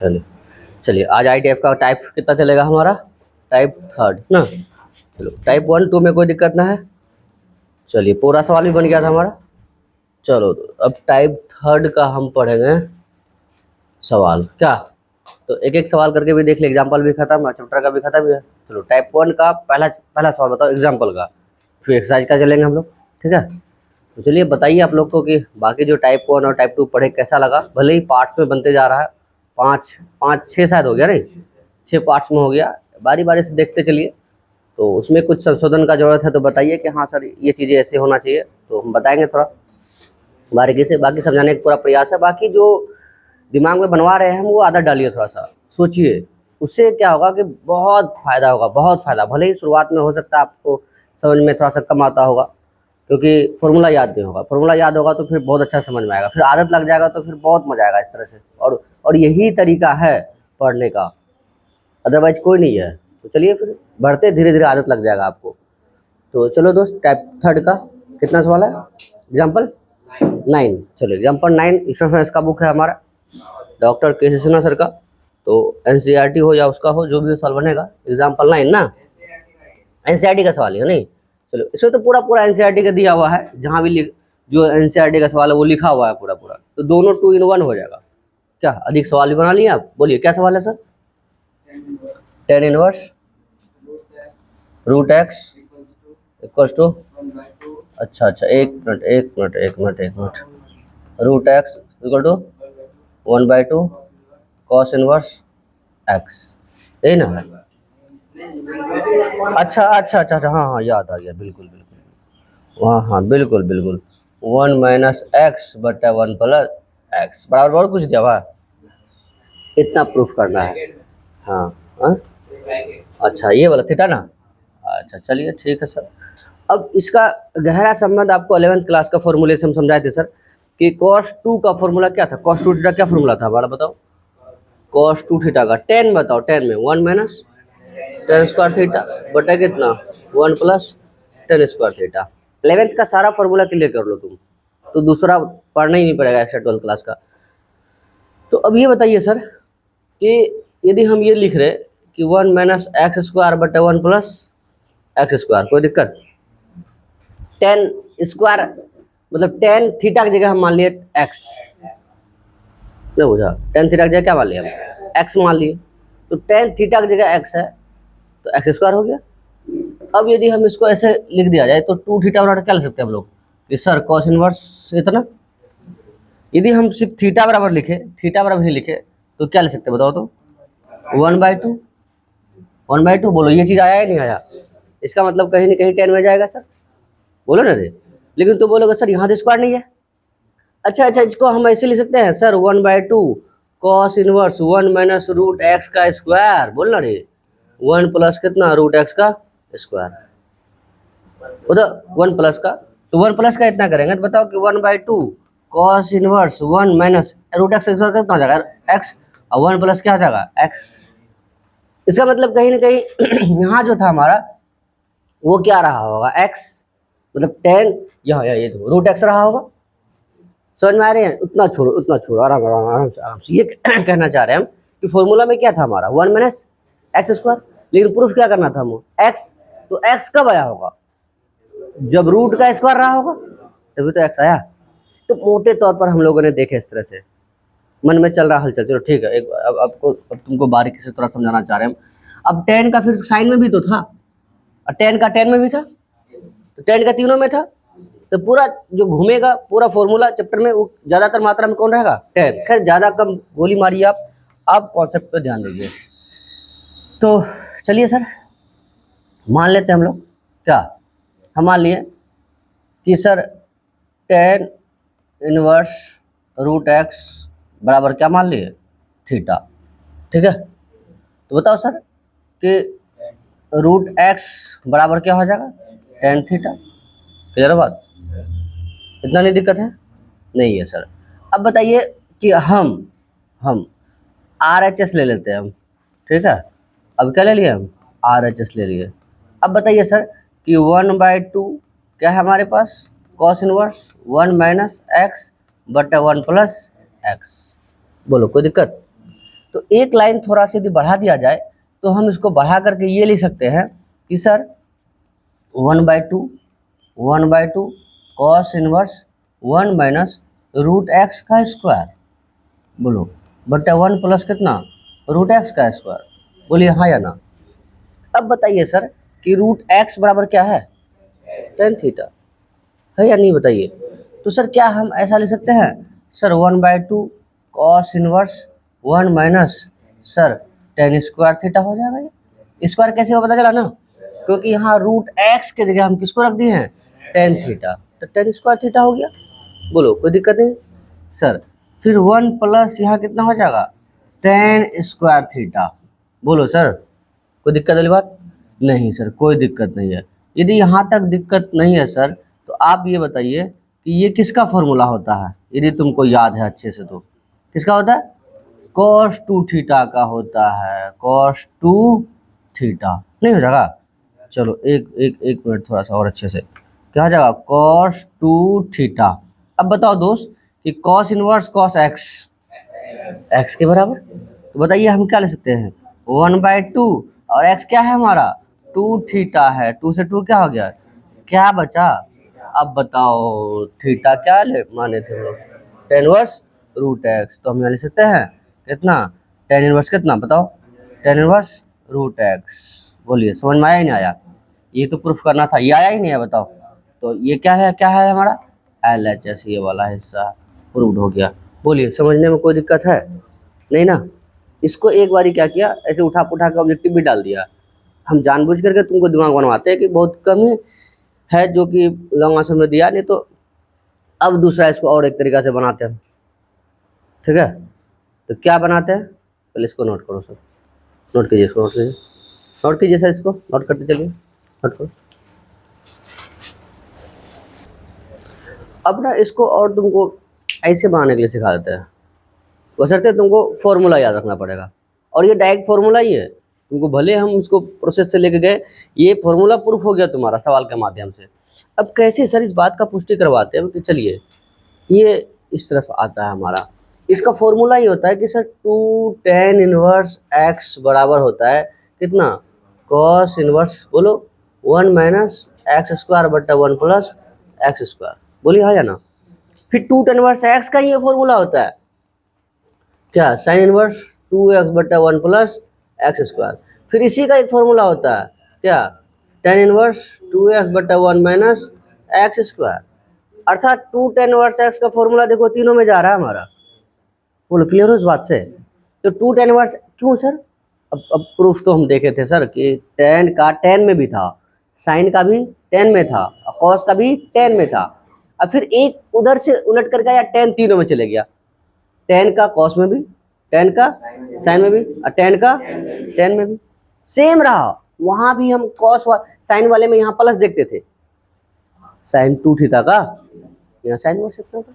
चलिए चलिए आज ITF का टाइप कितना चलेगा हमारा? टाइप थर्ड ना। चलो टाइप 1 2 में कोई दिक्कत ना है। चलिए पूरा सवाल भी बन गया था हमारा। चलो अब टाइप थर्ड का हम पढ़ेंगे सवाल क्या। तो एक एक सवाल करके भी देख ले, एग्जाम्पल भी खत्म है, चैप्टर का भी खत्म है। चलो टाइप 1 का पहला सवाल बताओ एग्जाम्पल का, फिर एक्सरसाइज का चलेंगे हम लोग, ठीक है। तो चलिए बताइए आप लोग को कि बाकी जो टाइप 1 और टाइप 2 पढ़े कैसा लगा। भले ही पार्ट्स में बनते जा रहा है, पाँच छः शायद हो गया, नहीं 6 पार्ट्स में हो गया, बारी बारी से देखते चलिए। तो उसमें कुछ संशोधन का ज़रूरत है तो बताइए कि हाँ सर ये चीज़ें ऐसे होना चाहिए, तो हम बताएंगे थोड़ा बारीकी से। बाकी समझाने का पूरा प्रयास है। बाकी जो दिमाग में बनवा रहे हैं हम वो आदत डालिए, थोड़ा सा सोचिए, उससे क्या होगा कि बहुत फ़ायदा होगा, बहुत फ़ायदा। भले ही शुरुआत में हो सकता है आपको समझ में थोड़ा सा कम आता होगा, क्योंकि फॉर्मूला याद नहीं होगा। फॉर्मूला याद होगा तो फिर बहुत अच्छा समझ में आएगा, फिर आदत लग जाएगा तो फिर बहुत मज़ा आएगा इस तरह से। और यही तरीका है पढ़ने का, अदरवाइज कोई नहीं है। तो चलिए फिर बढ़ते, धीरे धीरे आदत लग जाएगा आपको। तो चलो दोस्त, टाइप थर्ड का कितना सवाल है? एग्जाम्पल 9। चलो एग्जाम्पल 9 ईश्वर फ्रेंड्स का बुक है हमारा, डॉक्टर के सिन्हा सर का। तो NCERT हो या उसका हो, जो भी सवाल बनेगा एग्जाम्पल 9 ना, NCERT का सवाल है नहीं। चलो इसमें तो पूरा पूरा NCERT का दिया हुआ है, जहाँ भी जो NCERT का सवाल है वो लिखा हुआ है पूरा पूरा। तो दोनों 2 in 1 हो जाएगा। क्या अधिक सवाल भी बना लिए आप? बोलिए क्या सवाल है sir? tan inverse root x equals to, अच्छा एक minute root x equal to 1/2 cos inverse x, यही ना है? अच्छा, हाँ याद आ गया, बिल्कुल बिल्कुल, हाँ बिल्कुल बिल्कुल। 1 - x बटा 1 + x बराबर और कुछ दिया हुआ, इतना प्रूफ करना है। हाँ हाँ, अच्छा ये वाला थीटा ना। अच्छा चलिए ठीक है सर। अब इसका गहरा संबंध आपको 11th क्लास का फॉर्मूले से हम समझाए थे सर, कि cos 2 का फॉर्मूला क्या था? cos 2 थीटा क्या फॉर्मूला था हमारा, बताओ? cos 2 थीटा का tan बताओ, tan में 1 - tan स्क्वायर थीटा बटा कितना 1 + tan स्क्वायर थीटा। 11th का सारा फॉर्मूला क्लियर कर लो तुम, तो दूसरा पढ़ना ही नहीं पड़ेगा एक्स्ट्रा 12th क्लास का। तो अब ये बताइए सर कि यदि हम ये लिख रहे कि 1 - x स्क्वायर बटा 1 + x स्क्वायर, कोई दिक्कत? tan स्क्वायर मतलब tan थीटा की जगह हम मान लिए x, नहीं बुझा? tan थीटा की जगह क्या मान लिया हम? x मान लिए। तो tan थीटा की जगह x है तो x स्क्वायर हो गया। अब यदि हम इसको ऐसे लिख दिया जाए तो 2 थीटा बराबर क्या लिख सकते हैं हम लोग कि सर cos इनवर्स इतना। यदि हम सिर्फ थीटा बराबर लिखे, थीटा बराबर ही लिखे, तो क्या लिख सकते हैं बताओ? तो 1/2 बोलो, ये चीज़ आया है नहीं आया? इसका मतलब कहीं ना कहीं 10 में जाएगा सर, बोलो ना रे। लेकिन तो बोलोगे सर यहाँ तो स्क्वायर नहीं है। अच्छा, इसको हम ऐसे लिख सकते हैं sir 1/2 cos inverse 1 - root x का स्क्वायर, बोलना रे 1 + कितना रूट एक्स का स्क्वायर, मतलब 1 प्लस का। तो 1 प्लस का इतना करेंगे तो बताओ कि 1/2 cos इनवर्स 1 - रूट एक्स कितना हो जाएगा x, और 1 प्लस क्या हो जाएगा x। इसका मतलब कहीं ना कहीं यहाँ जो था हमारा वो क्या रहा होगा x, मतलब 10 यहाँ ये तो रूट एक्स रहा होगा। समझ में आ रहे हैं? उतना छोड़ो आराम आराम आराम से आराम से। ये कहना चाह रहे हैं हम कि फॉर्मूला में क्या था हमारा 1 - x स्क्वायर, लेकिन प्रूफ क्या करना था हमको x। तो x कब आया होगा? जब रूट का स्क्वायर रहा होगा, तभी तो x आया। तो मोटे तौर पर हम लोगों ने देखे इस तरह से, मन में चल रहा हलचल। चलो ठीक है, एक अब तुमको बारीकी से थोड़ा समझाना चाह रहे हैं हम। अब tan का फिर साइन में भी तो था, और tan का tan में भी था, तो tan का तीनों में था। तो पूरा जो घूमेगा पूरा फॉर्मूला चैप्टर में वो ज़्यादातर मात्रा में कौन रहेगा? tan। खैर ज़्यादा कम गोली मारिए आप कॉन्सेप्ट पे ध्यान दीजिए। तो चलिए सर मान लेते हैं हम लोग, क्या हम मान लिए कि sir tan inverse root x बराबर क्या मान लिए? थीटा, ठीक है। तो बताओ सर कि रूट एक्स बराबर क्या हो जाएगा? tan theta. क्लियर बात? इतना नहीं दिक्कत है? नहीं है सर। अब बताइए कि हम RHS ले लेते हैं हम, ठीक है। अब क्या ले लिए हम? RHS ले लिए। अब बताइए सर कि 1/2 क्या है हमारे पास? cos इनवर्स 1 - x बटा 1 + x। बोलो कोई दिक्कत? तो एक लाइन थोड़ा सा यदि बढ़ा दिया जाए तो हम इसको बढ़ा करके ये लिख सकते हैं कि sir 1/2 cos inverse 1 minus root x का स्क्वायर, बोलो, बटा 1 प्लस कितना, रूट एक्स का स्क्वायर। बोलिए हाँ या ना। अब बताइए सर कि रूट एक्स बराबर क्या है, टेन थीटा, है या नहीं बताइए। तो सर क्या हम ऐसा लिख सकते हैं sir 1/2 cos inverse 1 minus sir ten square theta हो जाएगा। ये स्क्वायर कैसे हो पता चला ना, क्योंकि यहाँ रूट एक्स के जगह हम किसको रख दिए हैं, टेन थीटा, तो टेन स्क्वायर थीटा हो गया। बोलो कोई दिक्कत नहीं सर। फिर 1 प्लस यहाँ कितना हो जाएगा, टेन स्क्वायर थीटा। बोलो सर कोई दिक्कत वाली बात नहीं सर, कोई दिक्कत नहीं है। यदि यहाँ तक दिक्कत नहीं है सर तो आप ये बताइए कि ये किसका फॉर्मूला होता है, यदि तुमको याद है अच्छे से तो किसका होता है, cos 2 थीटा का होता है, cos 2 थीटा। नहीं हो जाएगा, चलो एक मिनट थोड़ा सा और अच्छे से, क्या हो जाएगा cos 2 थीटा। अब बताओ दोस्त कि cos इनवर्स cos x के बराबर, तो बताइए हम क्या ले सकते हैं 1/2 और x क्या है हमारा 2 थीटा है, 2 से 2 क्या हो गया, क्या बचा। अब बताओ थीटा क्या ले माने थे हम लोग, टेन इनवर्स रूट एक्स, तो हम यहाँ ले सकते हैं कितना, टेन इनवर्स कितना बताओ, टेन इनवर्स रूट एक्स। बोलिए समझ में आया ही नहीं आया, ये तो प्रूफ करना था, ये आया ही नहीं है बताओ। तो ये क्या है हमारा LHS, ये वाला हिस्सा प्रूव्ड हो गया। बोलिए समझने में कोई दिक्कत है नहीं ना। इसको एक बारी क्या किया, ऐसे उठा के ऑब्जेक्टिव भी डाल दिया। हम जानबूझ करके तुमको दिमाग बनवाते हैं कि बहुत कम ही है जो कि लॉन्ग आंसर में दिया, नहीं तो अब दूसरा इसको और एक तरीका से बनाते हैं, ठीक है। तो क्या बनाते हैं, पहले इसको नोट करो सर, नोट कीजिए इसको, नोट कीजिए सर, इसको नोट करते चलिए, नोट करो। अब ना इसको और तुमको ऐसे बनाने के लिए सिखा देते हैं, बशर्ते तुमको फॉर्मूला याद रखना पड़ेगा, और ये डायरेक्ट फॉर्मूला ही है। तुमको भले हम उसको प्रोसेस से लेके गए, ये फॉर्मूला प्रूफ हो गया तुम्हारा सवाल के माध्यम से। अब कैसे सर इस बात का पुष्टि करवाते हैं कि चलिए ये इस तरफ आता है हमारा, इसका फॉर्मूला ही होता है कि सर 2 tan इनवर्स x बराबर होता है कितना, cos इनवर्स, बोलो 1 माइनस एक्स स्क्वायर बट्टा 1 प्लस एक्स स्क्वायर। बोलिए हाँ या ना। फिर 2 tan इनवर्स x का ही ये फॉर्मूला होता है क्या, साइन इनवर्स 2x बट्टा 1 प्लस एक्स स्क्वायर। फिर इसी का एक फॉर्मूला होता है क्या, tan इनवर्स 2x बट्टा 1 माइनस एक्स स्क्वायर। अर्थात 2 tan इनवर्स x का फॉर्मूला देखो तीनों में जा रहा है हमारा। बोलो क्लियर हो इस बात से। तो 2 tan इनवर्स क्यों सर, अब प्रूफ तो हम देखे थे सर कि tan का tan में भी था, साइन का भी tan में था, cos का भी tan में था। अब फिर एक उधर से उलट करके आया, tan तीनों में चले गया, tan का cos में भी, tan का साइन में भी, और tan का tan में भी सेम रहा। वहां भी हम cos साइन वाले में यहाँ प्लस देखते थे, साइन 2 थीटा का, यहाँ साइन 1 थीटा का।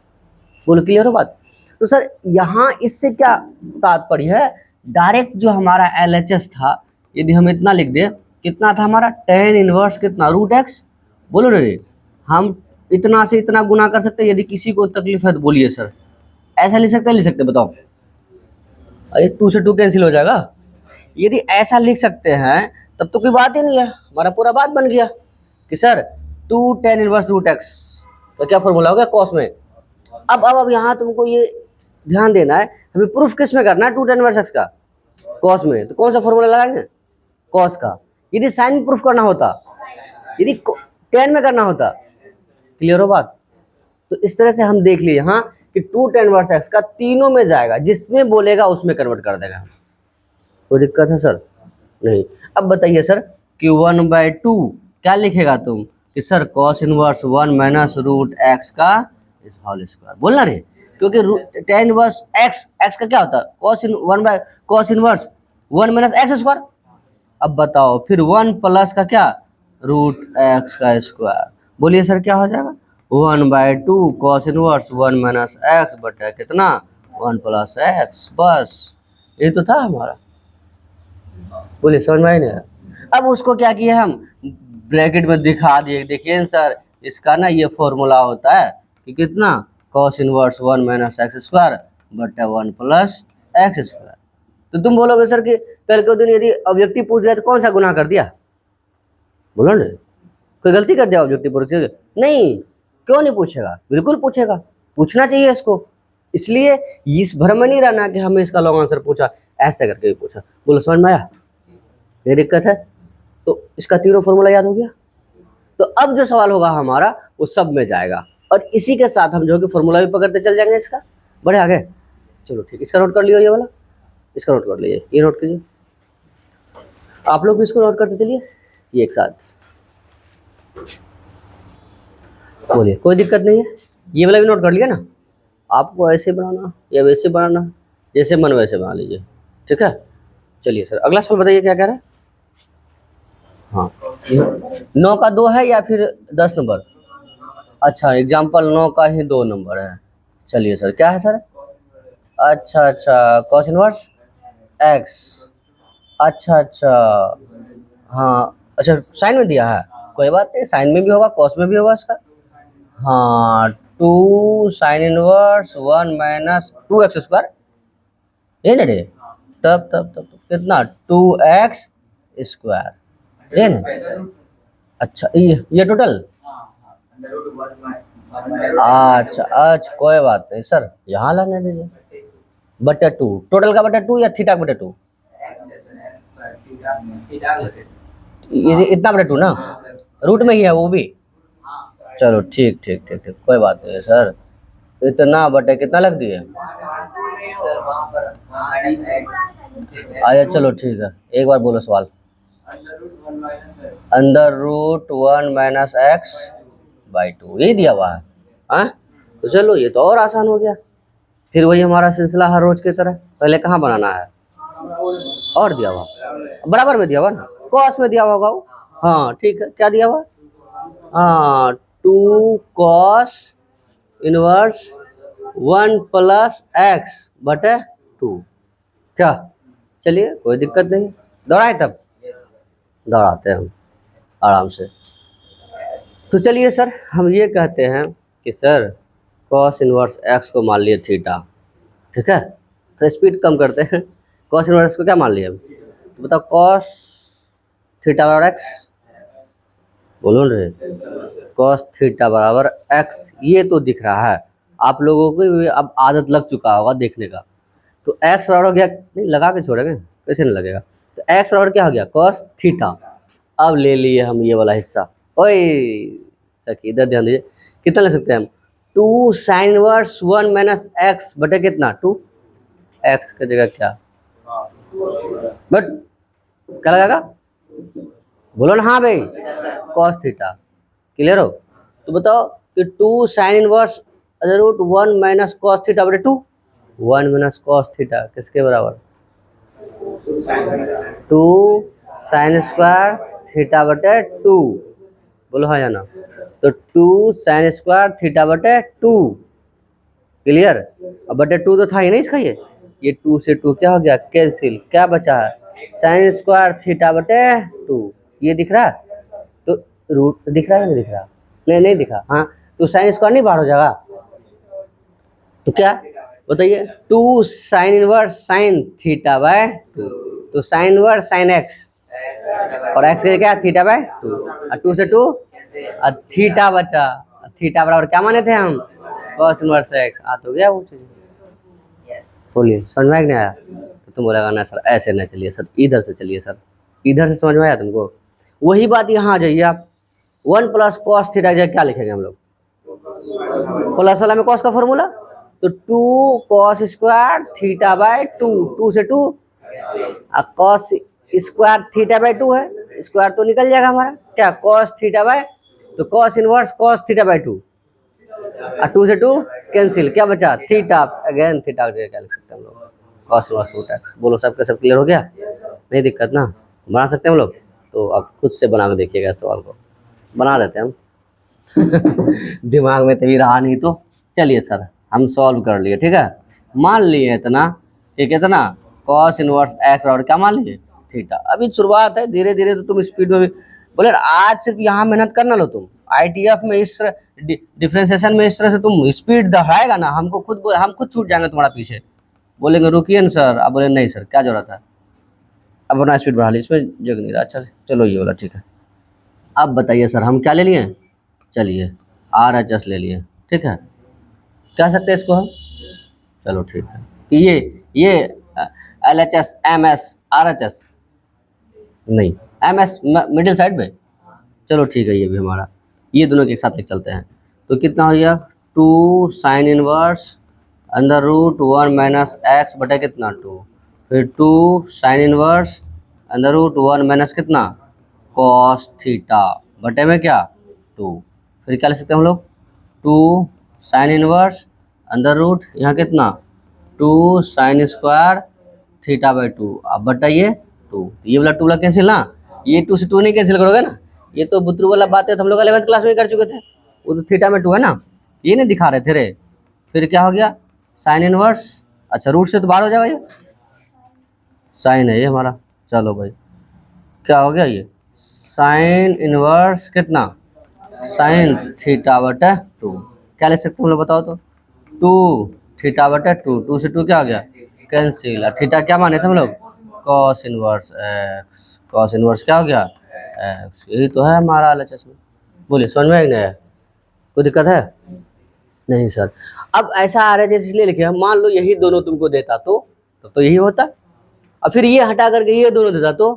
बोलो क्लियर हो बात। तो सर यहाँ इससे क्या तात्पर्य है, डायरेक्ट जो हमारा LHS था, यदि हम इतना लिख दें, कितना था हमारा tan इनवर्स कितना रूट एक्स। बोलो ना रे, हम इतना से इतना गुना कर सकते हैं, यदि किसी को तकलीफ है तो बोलिए सर, ऐसा लिख सकते बताओ, अरे 2 से 2 कैंसिल हो जाएगा। यदि ऐसा लिख सकते हैं तब तो कोई बात ही नहीं है, हमारा पूरा बात बन गया कि sir 2 tan inverse root x, तो क्या फॉर्मूला हो गया कॉस में। अब यहाँ तुमको ये ध्यान देना है, हमें प्रूफ किस में करना है 2 tan इनवर्स एक्स का, कॉस में। तो कौन सा फॉर्मूला लगाएंगे, कॉस का। यदि साइन में प्रूफ करना होता, यदि tan में करना होता, क्लियर हो बात। तो इस तरह से हम देख लिए यहाँ कि 2 tan इनवर्स एक्स का तीनों में जाएगा, जिसमें बोलेगा उसमें कन्वर्ट कर देगा। कोई दिक्कत है सर नहीं। अब बताइए सर कि 1/2 क्या लिखेगा तुम कि sir cos inverse 1 minus root x का इस होल स्क्वायर, बोलना रे, क्योंकि tan इनवर्स x का क्या होता है cos inverse 1 minus x square. अब बताओ फिर 1 प्लस का क्या, रूट एक्स का स्क्वायर। बोलिए सर क्या हो जाएगा 1/2 cos इनवर्स 1 माइनस एक्स बटा कितना 1 प्लस एक्स, बस ये तो था हमारा। बोलिए समझ में आई नहीं। अब उसको क्या किया हम ब्रैकेट में दिखा दिए, देखिए सर इसका ना ये फॉर्मूला होता है कि कितना cos inverse 1 minus x square बटा 1 प्लस एक्स स्क्वायर। तो तुम बोलोगे सर कि कल के दिन यदि ऑब्जेक्टिव पूछ दिया तो कौन सा गुनाह कर दिया, बोलो ना, कोई गलती कर दिया ऑब्जेक्टिव पूछ दिया? नहीं, क्यों नहीं पूछेगा, बिल्कुल पूछेगा, पूछना चाहिए इसको। इसलिए इस भ्रम में नहीं रहना कि हमें इसका लॉन्ग आंसर पूछा, ऐसे करके भी पूछा। बोलो समझ में आया, ये दिक्कत है? तो इसका तीनों फॉर्मूला याद हो गया। तो अब जो सवाल होगा हमारा वो सब में जाएगा, और इसी के साथ हम जो कि फॉर्मूला भी पकड़ते चल जाएंगे इसका। बढ़े आगे, चलो ठीक, इसका नोट कर लियो, ये वाला इसका नोट कर लीजिए, ये नोट कीजिए, आप लोग भी इसको नोट करते चलिए, ये एक साथ बोलिए, कोई दिक्कत नहीं है। ये वाला भी नोट कर लिया ना, आपको ऐसे बनाना या वैसे बनाना, जैसे मन वैसे बना लीजिए, ठीक है। चलिए सर अगला सवाल बताइए क्या कह रहा है। हाँ, 9 का 2 है या फिर 10 नंबर? अच्छा, एग्जाम्पल 9 का ही 2 नंबर है। चलिए सर, क्या है सर? अच्छा, कॉस इनवर्स एक्स, अच्छा, हाँ अच्छा, साइन में दिया है, कोई बात नहीं, साइन में भी होगा कॉस में भी होगा इसका। हाँ, 2 sine inverse 1 minus 2x square, ये ना रे, तब कितना 2x स्क्वायर, ये ना। अच्छा, ये टोटल, अच्छा कोई बात नहीं सर, यहाँ लाने दीजिए, बटा 2, टोटल का बटा 2 या थीटा का बटा 2? ये इतना बटा 2 ना, रूट में ही है वो भी। चलो ठीक, कोई बात नहीं है सर, इतना बटे कितना लग दिए? अच्छा चलो ठीक है, एक बार बोलो सवाल। Under root 1 minus x by 2, यही दिया हुआ है। हाँ तो चलो, ये तो और आसान हो गया। फिर वही हमारा सिलसिला हर रोज की तरह, पहले कहाँ बनाना है, और दिया हुआ बराबर में दिया हुआ ना, कॉस में दिया हुआ होगा वो। हाँ ठीक है, क्या दिया हुआ? हाँ, 2 कॉस इनवर्स 1 प्लस एक्स बटे 2, क्या? चलिए कोई दिक्कत नहीं, दौड़ाए तब दौड़ाते हैं हम आराम से। तो चलिए सर, हम ये कहते हैं कि सर कॉस इनवर्स एक्स को मान लिए थीटा, ठीक है, तो स्पीड कम करते हैं, कॉस इनवर्स को क्या मान लिया, तो बताओ कॉस थीटा बराबर एक्स, बोलो रे, कॉस थीटा बराबर एक्स, ये तो दिख रहा है आप लोगों को, अब आदत लग चुका होगा देखने का। तो एक्स बराबर हो गया, नहीं लगा के छोड़ेंगे, कैसे नहीं लगेगा, तो एक्स बराबर क्या हो गया, कॉस थीटा। अब ले लिए हम ये वाला हिस्सा, ओए सखी इधर ध्यान दीजिए, कितना ले सकते हैं हम, 2 साइन इनवर्स 1 माइनस एक्स बटे कितना 2, एक्स की जगह क्या, बट क्या लगेगा, बोलो ना हाँ भाई, कॉस थीटा, क्लियर हो? तो बताओ कि 2 sine inverse root 1 minus cos theta बटे 2, 1 माइनस कॉस थीटा किसके बराबर, 2 साइन स्क्वायर थीटा बटे 2, बोलो हाँ या ना, तो 2 साइन स्क्वायर थीटा बटे 2, क्लियर। अब बटे 2 तो था ही नहीं इसका, ये 2 से 2 क्या हो गया, कैंसिल, क्या बचा है, साइन स्क्वायर थीटा बटे 2, ये दिख रहा है, तो रूट दिख रहा है, नहीं दिख रहा, नहीं दिखा, हाँ तो साइन स्क्वायर नहीं बाहर हो जाएगा, तो क्या बताइए, 2 sine inverse sine theta by 2, तो साइन इनवर्स साइन एक्स, और एक्स क्या थीटा बाय 2, और 2 से 2 और थीटा बचा, थीटा बराबर क्या माने थे हम, कॉस इनवर्स एक्स, आ तो गया वो चीज। बोलिए समझ में नहीं आया, तो तुम बोलेगा ना सर ऐसे नहीं, चलिए सर इधर से चलिए सर, इधर से समझ में आया तुमको, वही बात यहाँ आ जाइए आप, 1 प्लस कॉस थीटा क्या लिखेंगे हम लोग, प्लस वाला में कॉस का फॉर्मूला, तो 2 कॉस स्क्वायर थीटा बाय 2, 2 से 2 और कॉस स्क्वायर थीटा बाय 2 है, स्क्वायर तो निकल जाएगा हमारा, क्या कॉस थीटा बाय, तो cos inverse cos theta by 2 और 2 से 2 कैंसिल, क्या बचा थीटा, अगेन थीटा क्या लिख सकते हैं हम लोग, कॉस इनवर्स रूट एक्स। बोलो सबका सब क्लियर हो गया, नहीं दिक्कत ना, बना सकते हैं हम लोग, तो अब खुद से बना के देखिएगा सवाल को, बना देते हैं हम दिमाग में तभी रहा नहीं तो। चलिए सर हम सॉल्व कर लिए, ठीक है, मान लिए इतना कि कितना कॉस इनवर्स एक्स और क्या मान लिए थीटा। अभी शुरुआत है, धीरे धीरे तो तुम स्पीड में भी, बोले आज सिर्फ यहाँ मेहनत करना लो तुम, आईटीएफ में इस तरह डिफरेंशिएशन में इस तरह से तुम स्पीड बढ़ाएगा ना, हम खुद छूट जाएंगे तुम्हारा पीछे, बोलेंगे रुकिए ना सर, आप बोले नहीं सर क्या जरूरत है, अब अपना स्पीड बढ़ा ली, इसमें जग नहीं रहा। अच्छा चलो ये वाला ठीक है। अब बताइए सर हम क्या ले लिए, चलिए RHS ले लिए, ठीक है, कह सकते हैं इसको हम, चलो ठीक है कि ये LHS MS RHS नहीं, MS मिडिल साइड में, चलो ठीक है ये भी हमारा, ये दोनों के एक साथ लेके चलते हैं। तो कितना हो गया 2 sine inverse under root 1 minus x बटे कितना 2, फिर 2 sine inverse under root 1 minus कितना कॉस थीटा बटे में क्या 2, फिर क्या ले सकते हैं हम लोग 2 साइन इनवर्स अंडर रूट यहाँ कितना 2 साइन स्क्वायर थीटा बाई 2, अब बताइए 2, ये वाला 2 वाला कैंसिल ना, ये 2 से 2 नहीं कैंसिल करोगे ना, ये तो बुतरू वाला बात है, तो हम लोग 11th क्लास में कर चुके थे, वो तो थीटा में 2 है ना, ये नहीं दिखा रहे थे रे। फिर क्या हो गया साइन इनवर्स, अच्छा रूट से तो बाहर हो जाएगा, ये साइन है ये हमारा, चलो भाई क्या हो गया ये साइन इनवर्स कितना साइन थीटा बटे 2, क्या ले सकते हैं हम लोग बताओ तो 2 थीटा बटे 2, 2 से 2 क्या हो गया कैंसिल, थीटा क्या माने थे हम लोग cos inverse x, cos inverse क्या हो गया एक्स, यही तो है हमारा LHS में। बोलिए समझ में आएगा, कोई दिक्कत है नहीं सर। अब ऐसा RHS इसलिए लिखे हम, मान लो यही दोनों तुमको देता तो यही होता, और फिर ये हटा करके ये दोनों देता तो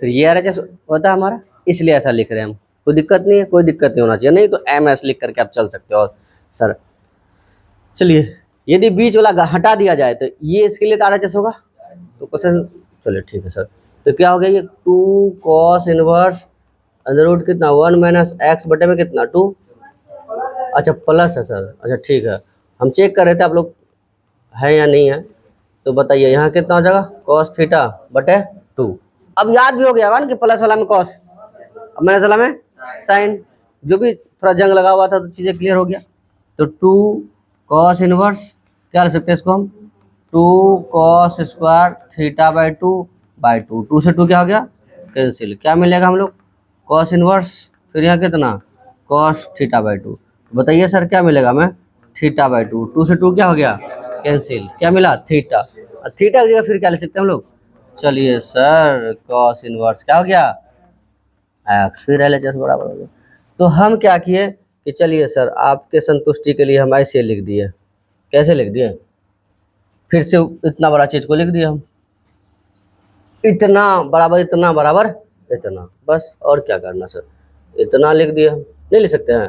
फिर ये RHS होता हमारा, इसलिए ऐसा लिख रहे हैं हम, कोई दिक्कत नहीं है, कोई दिक्कत नहीं होना चाहिए, नहीं तो MS लिख करके आप चल सकते हो सर। चलिए यदि बीच वाला हटा दिया जाए तो ये इसके लिए तो RHS होगा, तो क्वेश्चन चलिए ठीक है सर, तो क्या हो गया ये 2 कॉस इनवर्स अंडर रूट कितना 1 माइनस एक्स बटे में कितना 2, अच्छा प्लस है सर, अच्छा ठीक है, हम चेक कर रहे थे आप लोग है या नहीं है, तो बताइए यहाँ कितना हो जाएगा कॉस थीटा बटे 2, अब याद भी हो गया होगा ना कि प्लस वाला में कॉस, अब माइनस वाला में साइन, जो भी थोड़ा जंग लगा हुआ था तो चीज़ें क्लियर हो गया। तो 2 कॉस इनवर्स क्या ले सकते हैं इसको हम 2 कॉस स्क्वायर थीटा बाई 2 2 से 2 क्या हो गया कैंसिल, क्या मिलेगा हम लोग कॉस इनवर्स, फिर यहाँ कितना कॉस थीटा बाई 2, बताइए सर क्या मिलेगा हमें थीटा बाई 2, 2 से 2 क्या हो गया कैंसिल, क्या मिला थीटा, थीटा की जगह फिर क्या ले सकते हैं हम लोग, चलिए सर कॉस इनवर्स क्या हो गया एक्स, फिर LHS बराबर हो गया। तो हम क्या किए कि चलिए सर आपके संतुष्टि के लिए हम ऐसे लिख दिए, कैसे लिख दिए, फिर से इतना बड़ा चीज़ को लिख दिया हम, इतना बराबर इतना, बस और क्या करना सर, इतना लिख दिया हम, नहीं लिख सकते हैं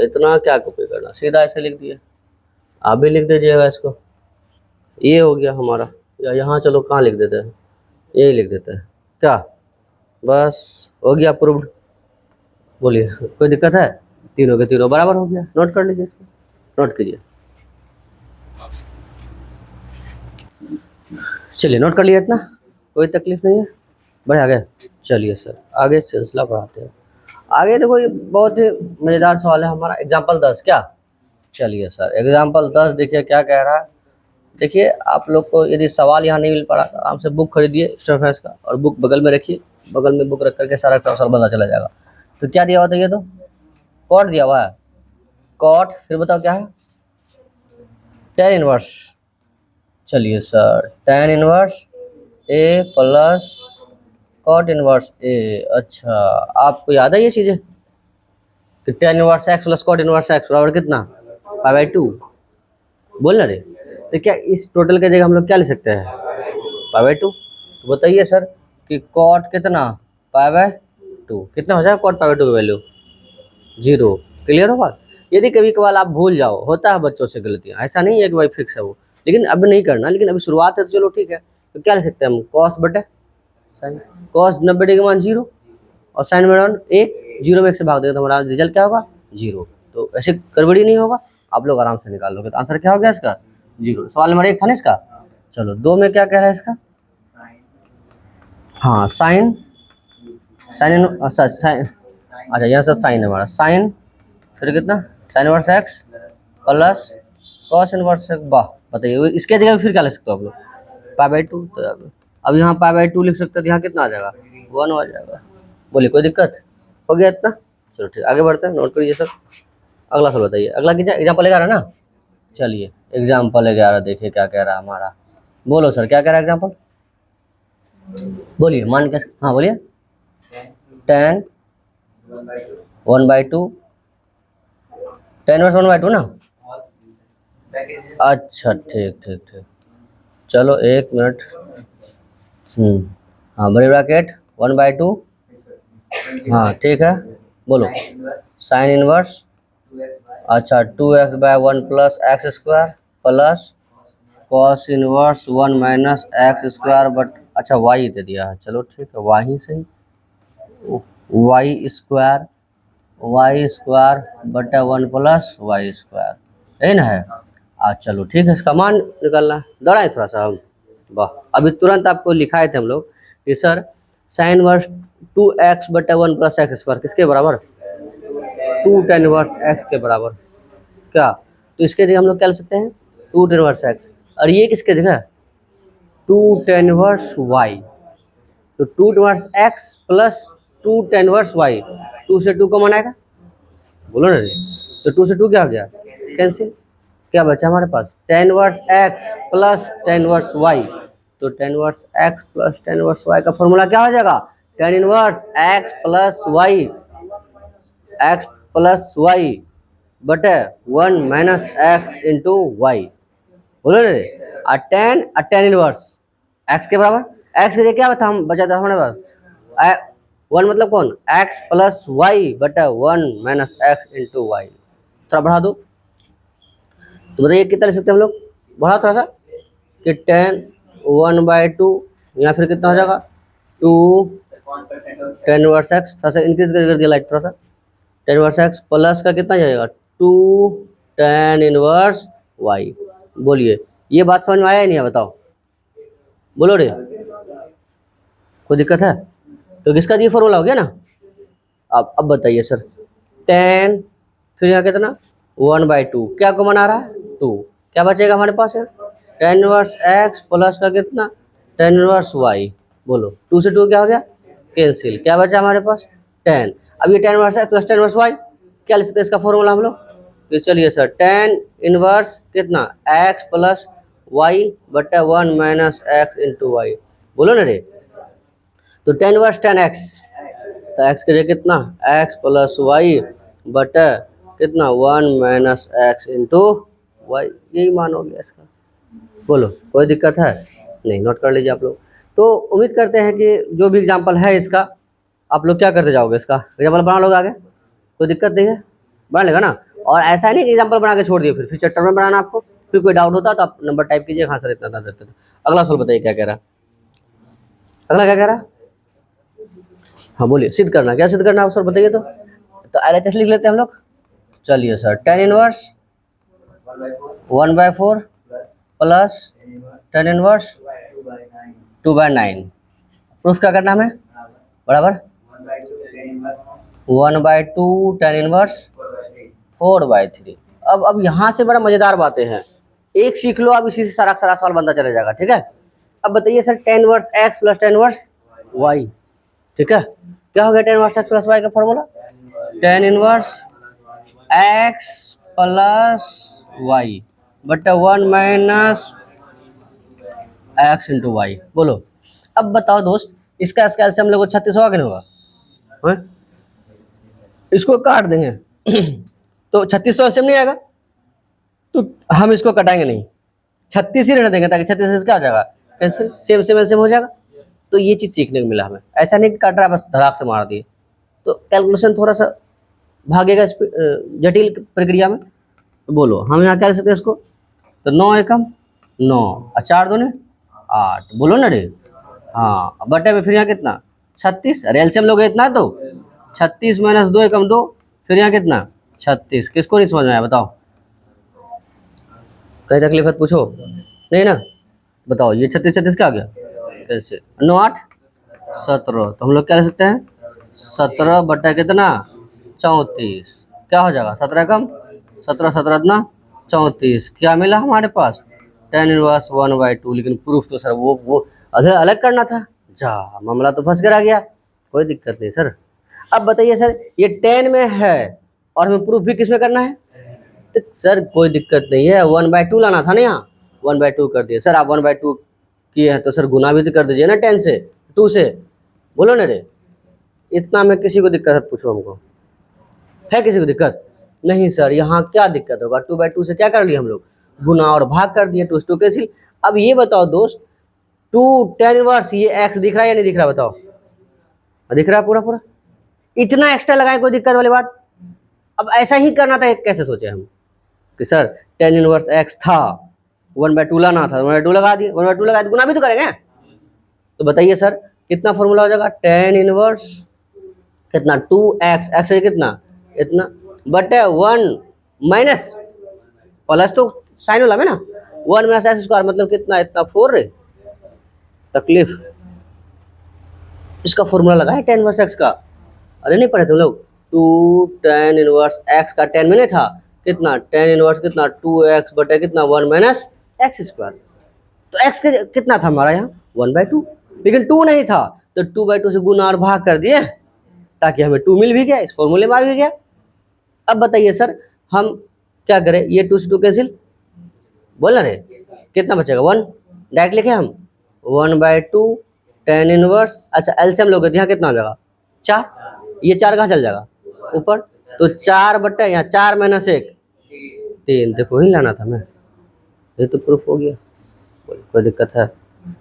इतना क्या कॉपी करना, सीधा ऐसे लिख दिया, आप भी लिख दीजिएगा इसको, ये हो गया हमारा, या यहाँ चलो कहाँ लिख देते हैं, यही लिख देते हैं क्या, बस हो गया प्रूव्ड। बोलिए कोई दिक्कत है, तीनों के तीनों बराबर हो गया, नोट कर लीजिए इसको, नोट कीजिए, चलिए नोट कर लिया इतना, कोई तकलीफ नहीं है, बढ़िया गए। चलिए सर आगे सिलसिला बढ़ाते हैं, आगे देखो ये बहुत ही मज़ेदार सवाल है हमारा एग्जाम्पल 10 क्या, चलिए सर एग्जाम्पल 10 देखिए क्या कह रहा है, देखिए आप लोग को यदि सवाल यहाँ नहीं मिल पा रहा तो आराम से बुक खरीदिए स्टोरेज का, और बुक बगल में रखिए, बगल में बुक रख करके सारा सवाल पता चला जाएगा। तो क्या दिया हुआ था, ये तो कॉट दिया हुआ है, कॉट, फिर बताओ क्या है tan इनवर्स, चलिए sir tan inverse A plus cot inverse A, अच्छा आपको याद है ये चीज़ें कि tan inverse x plus cot inverse x बराबर कितना π/2, बोल ना रे, तो क्या इस टोटल के जगह हम लोग क्या ले सकते हैं π/2, तो बताइए सर कि कॉट कितना π/2, कितना हो जाएगा कॉट π/2 की वैल्यू 0, क्लियर हो बात। यदि कभी कभार आप भूल जाओ, होता है बच्चों से गलतियाँ, ऐसा नहीं है कि भाई फिक्स है वो, लेकिन अब नहीं करना, लेकिन अभी शुरुआत है तो चलो ठीक है, तो क्या ले सकते हैं हम कॉस बटे साइन, कॉस 90 डिग्री मान 0 और साइन में मान 1, 0 में 1 से भाग देगा तो हमारा रिजल्ट क्या होगा 0, तो ऐसे गड़बड़ी नहीं होगा, आप लोग आराम से निकाल लोगे, तो आंसर क्या हो गया इसका 0। सवाल नंबर 1 था ना इसका, चलो 2 में क्या कह रहा है इसका, हाँ साइन, साइन अच्छा यहाँ सब साइन है हमारा, साइन फिर कितना sign inverse x plus cos inverse x, वाह बताइए इसके जगह फिर क्या लिख सकते हो आप लोग π/2, तो अब यहाँ π/2 लिख सकते हैं, तो यहाँ कितना आ जाएगा 1 आ जाएगा, बोलिए कोई दिक्कत हो गया इतना, चलो ठीक आगे बढ़ते हैं, नोट करिए सर। अगला सवाल बताइए, अगला कीजिए एग्जाम्पल 11 ना, चलिए एग्जाम्पल 11 देखिए क्या कह रहा है हमारा। बोलो सर क्या कह रहा है एग्जाम्पल, बोलिए मान के, हाँ बोलिए। 10 1/2, 10 वर्स 1/2 ना। अच्छा ठीक ठीक ठीक, चलो एक मिनट। हाँ बड़ी ब्रैकेट 1/2, हाँ ठीक है, बोलो। साइन इनवर्स, अच्छा 2x/1 plus x square plus cos inverse 1 minus x square but, अच्छा वाई दे दिया है, चलो ठीक है वाई सही, वाई स्क्वायर बटा 1 प्लस वाई स्क्वायर, यही ना है। आज चलो ठीक है, इसका मान निकालना है, दौड़ाए थोड़ा सा हम। वाह, अभी तुरंत आपको लिखाए थे हम लोग कि सर साइन वर्स 2x बटा 1 प्लस एक्स स्क्वायर किसके बराबर, 2 tan इनवर्स x के बराबर। क्या, तो इसके जगह हम लोग क्या लिख सकते हैं, 2 tan इनवर्स x, और ये किसके जगह 2 tan इनवर्स y, तो 2 tan inverse x plus 2 tan inverse y, 2 से 2 कॉमन आएगा, बोलो ना रे, तो 2 से 2 क्या हो गया कैंसिल, क्या बचा हमारे पास tan inverse x plus tan inverse y, तो tan inverse x plus tan inverse y का फॉर्मूला क्या हो जाएगा, tan inverse x plus y बटे 1 माइनस x इंटू वाई, बोलो रे, और tan इनवर्स x के बराबर, x के लिए क्या था हम बचा था हमारे पास 1 मतलब कौन, x प्लस वाई बटा 1 माइनस एक्स इंटू वाई, थोड़ा बढ़ा दो, तो बताइए कितना लिख सकते हैं हम लोग, बढ़ा थोड़ा सा कि 1/2 या फिर कितना हो जाएगा 2 tan इनवर्स x, थोड़ा सा इंक्रीज कर दिया लाइट थोड़ा सा, tan इनवर्स x प्लस का कितना जाएगा 2 tan इनवर्स y, बोलिए ये बात समझ में आया या नहीं है बताओ, बोलो रे, कोई दिक्कत है, तो किसका ये फॉर्मूला हो गया ना। अब बताइए सर tan, फिर यहाँ कितना 1/2, क्या कॉमन आ रहा है 2, क्या बचेगा हमारे पास है tan इनवर्स x प्लस का कितना tan इनवर्स y, बोलो 2 से 2 क्या हो गया कैंसिल, क्या बचा हमारे पास 10, अब ये tan inverse x plus tan inverse y क्या लिख सकते हैं इसका फॉर्मूला हम लोग, तो चलिए सर tan इनवर्स कितना x प्लस y बटा 1 माइनस एक्स इंटू वाई, बोलो ना रे, तो tan इनवर्स tan x, तो x के लिए कितना x प्लस वाई बटा कितना 1 माइनस एक्स इंटू वाई, यही मान हो गया इसका, बोलो कोई दिक्कत है नहीं, नोट कर लीजिए आप लोग। तो उम्मीद करते हैं कि जो भी एग्जाम्पल है इसका आप लोग क्या करते जाओगे, इसका एग्जाम्पल बना लोगे आगे, कोई दिक्कत नहीं है, बना लेगा ना, और ऐसा नहीं कि एग्जाम्पल बना के छोड़ दिए फिर चैप्टर में बनाना आपको, फिर कोई डाउट होता तो आप नंबर टाइप कीजिए, हाँ सर इतना था देते थे। अगला सवाल बताइए क्या कह रहा, अगला क्या कह रहा, हाँ बोलिए, सिद्ध करना, क्या सिद्ध करना आप सर बताइए, तो LHS लिख लेते हैं हम लोग, चलिए sir tan inverse 1/4 plus tan inverse 2/9, proof क्या करना हमें बराबर 1/2 tan इनवर्स 4/3। अब यहाँ से बड़ा मजेदार बातें हैं, एक सीख लो, अब इसी से सारा सवाल बनता चला जाएगा, ठीक है। अब बताइए sir tan inverse x plus tan inverse y, ठीक है, क्या हो गया tan inverse x plus y का formula, tan inverse x plus y बटा 1 माइनस एक्स इंटू वाई, बोलो। अब बताओ दोस्त, इसका स्केल से हम लोग को 36 होगा कि नहीं होगा, हाँ? इसको काट देंगे तो 36 तो ऐसे नहीं आएगा, तो हम इसको कटाएंगे नहीं, 36 ही रहने देंगे ताकि 36 से क्या हो जाएगा कैंसिल, सेम सेम सेम हो जाएगा। तो ये चीज़ सीखने को मिला हमें, ऐसा नहीं कि काट रहा है बस धड़ाक से मार दिए, तो कैलकुलेशन थोड़ा सा भागेगा जटिल प्रक्रिया में। तो बोलो हम यहाँ क्या लिख सकते हैं इसको, तो 9 एकम 9 और 4 दूने 8, बोलो ना रे, हाँ बटे में फिर यहाँ कितना 36, अरे एलसीएम लोग इतना है तो 36 माइनस 2 एकम 2, फिर यहाँ कितना 36, किसको नहीं समझ में आया बताओ, कहीं तकलीफ है पूछो, नहीं ना, बताओ ये 36 36 क्या आ गया कैसे, 9 8 17, तो हम लोग क्या लिख सकते हैं 17 बटा कितना 34, क्या हो जाएगा 17 कम 17 17 इतना 34, क्या मिला हमारे पास tan इनवर्स 1/2, लेकिन प्रूफ तो सर वो अलग करना था, जा मामला तो फंस कर आ गया, कोई दिक्कत नहीं सर। अब बताइए सर ये 10 में है और हमें प्रूफ भी किस में करना है, तो सर कोई दिक्कत नहीं है, 1/2 लाना था ना यहाँ, 1/2 कर दिया सर। आप 1/2 किए हैं तो सर गुना भी तो कर दीजिए ना 10 से, 2 से, बोलो ना रे। इतना में किसी को दिक्कत है पूछो हमको, है किसी को दिक्कत? नहीं सर, यहाँ क्या दिक्कत होगा, 2/2 से क्या कर लिए हम लोग, गुना और भाग कर दिए, 2 से 2 कैंसिल। अब ये बताओ दोस्त, 2 tan इनवर्स, ये x दिख रहा है या नहीं दिख रहा, बताओ, दिख रहा है पूरा पूरा, इतना एक्स्ट्रा लगाए, कोई दिक्कत वाली बात? अब ऐसा ही करना था, कैसे सोचे हम कि सर tan इनवर्स x था, 1/2 लाना था, 1/2 लगा दिए, 1/2 लगा दिए, गुना भी तो करेंगे। तो बताइए सर कितना फॉर्मूला हो जाएगा, tan इनवर्स कितना 2x, x है कितना, इतना, बटे 1 माइनस, प्लस तो साइन वाला में ना, 1 माइनस एक्स स्क्वायर मतलब कितना, इतना 4 रे, तकलीफ। इसका फॉर्मूला लगा है tan इनवर्स x का, अरे नहीं पढ़े तुम लोग, 2 tan इनवर्स x का 10 में नहीं था, कितना tan इनवर्स कितना 2x बटे कितना 1 माइनस एक्स स्क्वायर। तो x के कितना था हमारा यहाँ 1/2, लेकिन 2 नहीं था, तो 2/2 से गुना और भाग कर दिए ताकि हमें 2 मिल भी गया, इस फॉर्मूले में आ भी गया। अब बताइए सर हम क्या करें, ये 2 से 2 कैंसिल, बोला रे, कितना बचेगा 1, डायरेक्ट लिखे हम 1/2 tan इनवर्स, अच्छा एलसीएम लोगे तो यहाँ कितना हो जाएगा 4, ये 4 कहाँ चल जाएगा ऊपर, तो 4 बटे यहाँ 4 माइनस 1 3, देखो ही लाना था मैं, ये तो प्रूफ हो गया, कोई दिक्कत है?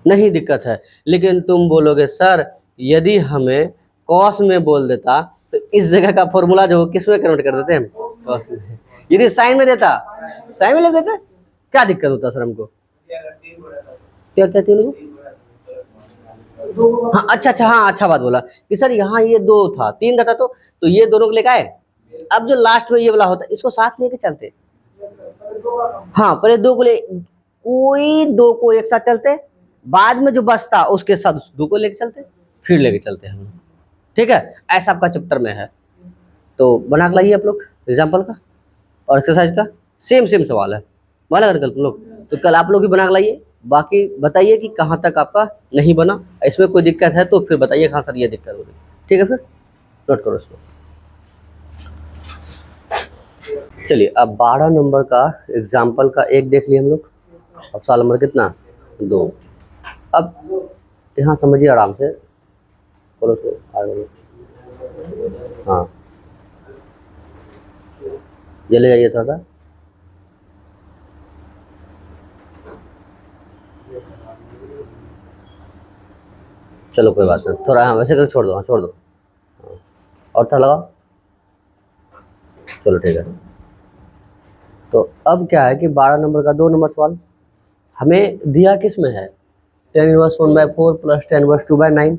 नहीं दिक्कत है, लेकिन तुम बोलोगे सर यदि हमें कॉस में बोल देता तो इस जगह का फॉर्मूला जो किस में कन्वर्ट कर देते हम, कॉस में। यदि साइन में देता, साइन में लिख देते, क्या दिक्कत होता सर हमको? क्या क्या 3 को, हाँ अच्छा, हाँ अच्छा बात बोला कि सर यहाँ ये 2 था, 3 रहता तो ये दोनों को लेकर आए, अब जो लास्ट में ये वाला होता इसको साथ लेके चलते, हाँ पहले 2 को ले, कोई 2 को एक साथ चलते, बाद में जो बचता उसके साथ उस 2 को लेके चलते, फिर लेके चलते हम, ठीक है, ऐसा आपका चैप्टर में है। तो बना के लाइए आप लोग एग्जाम्पल का और एक्सरसाइज का, सेम सवाल है, बना कर कल तुम लोग, तो कल आप लोग भी बना के लाइए, बाकी बताइए कि कहाँ तक आपका नहीं बना, इसमें कोई दिक्कत है तो फिर बताइए, हाँ सर ये दिक्कत हो रही, ठीक है, फिर नोट करो इसको। चलिए अब 12 नंबर का एग्जाम्पल का एक देख लिए हम लोग, अब सवाल नंबर कितना 2। अब यहाँ समझिए आराम से, बोलो तो आगे, हाँ जल्दी जाइए थोड़ा सा, चलो कोई बात नहीं, थोड़ा हाँ वैसे कर छोड़ दो, हाँ छोड़ दो, हाँ और थोड़ा लगाओ, चलो ठीक है। तो अब क्या है कि 12 नंबर का 2 नंबर सवाल हमें दिया किस में है, tan inverse 1/4 plus tan inverse 2/9,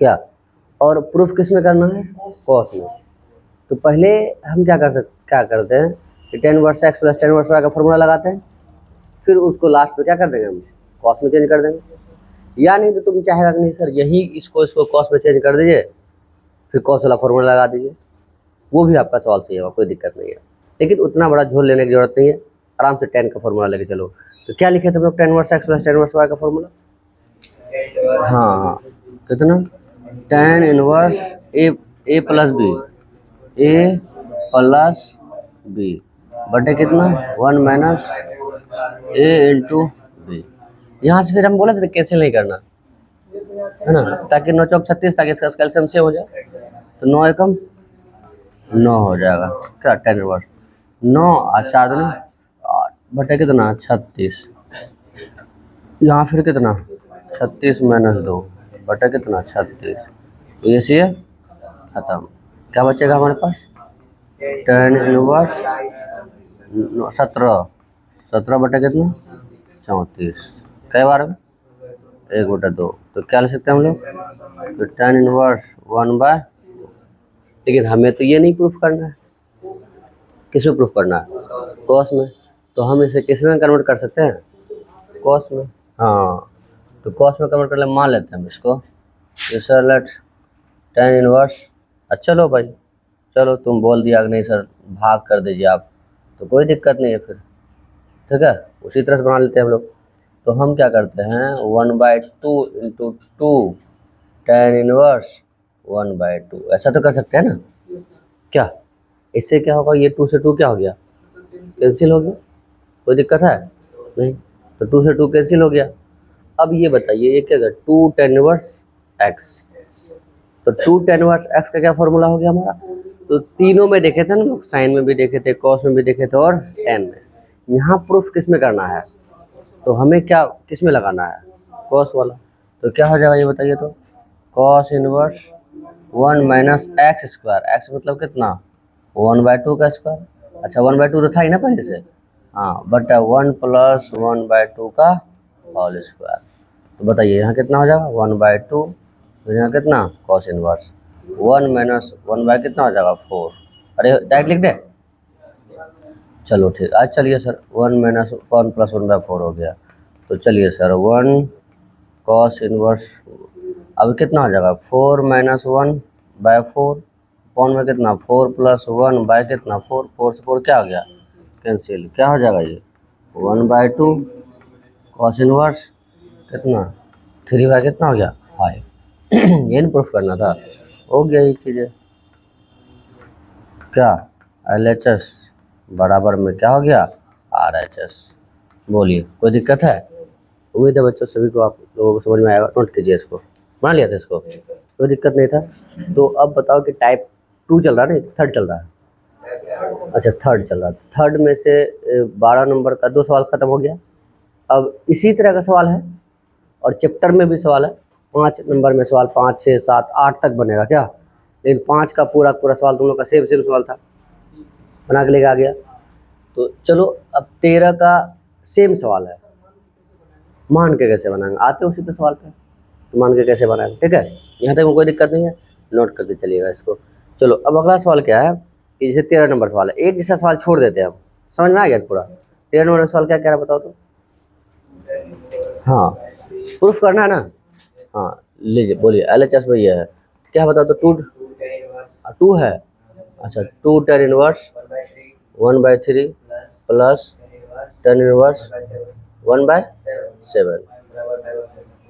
क्या, और प्रूफ किस में करना है, कॉस में। तो पहले हम क्या करते हैं कि tan inverse x plus tan inverse y का फॉर्मूला लगाते हैं, फिर उसको लास्ट में क्या कर देंगे हम, कॉस में चेंज कर देंगे, या नहीं तो तुम चाहेगा कि नहीं सर यही इसको कॉस में चेंज कर दीजिए, फिर कॉस वाला फॉर्मूला लगा दीजिए, वो भी आपका सवाल सही होगा, कोई दिक्कत नहीं है, लेकिन उतना बड़ा झोल लेने की जरूरत नहीं है, आराम से tan का फॉर्मूला लेके चलो। तो क्या लिखे थे हम लोग, tan inverse x plus tan inverse y का फॉर्मूला, हाँ कितना, tan इनवर्स ए प्लस बी बटे कितना 1 माइनस ए इंटू बी। यहाँ से फिर हम बोले थे कैंसिल नहीं करना है ना, ताकि 9 चौक 36, ताकि इसका कैल्शियम सेम हो जाए, तो 9 एकम 9 हो जाएगा, क्या tan इनवर्स 9 और 4 दूनी 8 बटे कितना 36, यहाँ फिर कितना 36 माइनस 2 बटे कितना 36, तो ये सी खत्म, क्या बचेगा हमारे पास, tan इनवर्स 17 बटे कितना 34, कई बार में 1/2, तो क्या ले सकते हैं हम लोग, तो tan इनवर्स 1/, लेकिन हमें तो ये नहीं प्रूफ करना है, किसमें प्रूफ करना है, कॉस में, तो हम इसे किस में कन्वर्ट कर सकते हैं, कॉस में, हाँ तो कॉस में कन्वर्ट कर ले, मान लेते हैं हम इसको, सर लेट tan इनवर्स, अच्छा लो भाई, चलो तुम बोल दिया कि नहीं सर भाग कर दीजिए आप, तो कोई दिक्कत नहीं है फिर, ठीक है, उसी तरह से बना लेते हैं हम लोग। तो हम क्या करते हैं 1/2 इंटू 2 tan इनवर्स 1/2, ऐसा तो कर सकते हैं ना, क्या इससे क्या होगा, ये 2 से 2 क्या हो गया कैंसिल हो गया, कोई दिक्कत है नहीं। तो 2 से 2 कैंसिल हो गया। अब ये बताइए ये क्या है, 2 tan इनवर्स एक्स। तो 2 tan इनवर्स एक्स का क्या फॉर्मूला हो गया हमारा, तो तीनों में देखे थे ना लोग, साइन में भी देखे थे, कॉस में भी देखे थे और टेन में। यहाँ प्रूफ किस में करना है, तो हमें क्या किस में लगाना है, कॉस वाला। तो क्या हो जाएगा ये बताइए, तो cos inverse 1 minus x square, x मतलब कितना 1/2 का स्क्वायर। अच्छा 1/2 तो था ही ना पहले से, हाँ, बट 1 प्लस 1/2 का होल स्क्वायर। तो बताइए यहाँ कितना हो जाएगा 1/2, तो यहाँ कितना कॉस इनवर्स 1 माइनस 1 कितना हो जाएगा 4। अरे डायरेक्ट लिख दे, चलो ठीक, आज चलिए सर 1 माइनस 1 प्लस 1/4 हो गया। तो चलिए सर 1 कॉस इनवर्स, अब कितना हो जाएगा 4 माइनस 1/4 पॉन में कितना 4 प्लस 1 बाय कितना 4, 4 से 4 क्या हो गया कैंसिल, क्या हो जाएगा ये 1/2 कॉस इनवर्स कितना 3 कितना हो गया 5। ये नहीं प्रूफ करना था, हो गया ये चीज़ें। क्या LHS बराबर में क्या हो गया RHS। बोलिए कोई दिक्कत है, उम्मीद है बच्चों सभी को, आप लोगों को समझ में आएगा। नोट कीजिए इसको, बना लिया था इसको, कोई दिक्कत नहीं था। तो अब बताओ कि टाइप 2 चल रहा है ना, थर्ड चल रहा है, अच्छा थर्ड चल रहा है। थर्ड में से 12 नंबर का 2 सवाल ख़त्म हो गया। अब इसी तरह का सवाल है और चैप्टर में भी सवाल है, 5 नंबर में सवाल 5, 6, 7, 8 तक बनेगा क्या, लेकिन 5 का पूरा पूरा सवाल तुम लोग का सेम सवाल था, बना के लेके आ गया। तो चलो अब 13 का सेम सवाल है, मान के कैसे बनाएंगे, आते उसी पे सवाल पे, तो मान के कैसे बनाएंगे, ठीक है, यहाँ तक कोई दिक्कत नहीं है, नोट करके चलिएगा इसको। चलो अब अगला सवाल क्या है कि जैसे 13 नंबर सवाल है, एक जैसा सवाल छोड़ देते हैं हम, समझ में आ गया पूरा। 13 नंबर सवाल क्या कह रहा है बताओ तो, हाँ प्रूफ करना है ना, हाँ लीजिए बोलिए LHS में ये है, क्या बताओ तो 2 है, अच्छा 2 tan inverse 1/3 plus tan inverse 1/7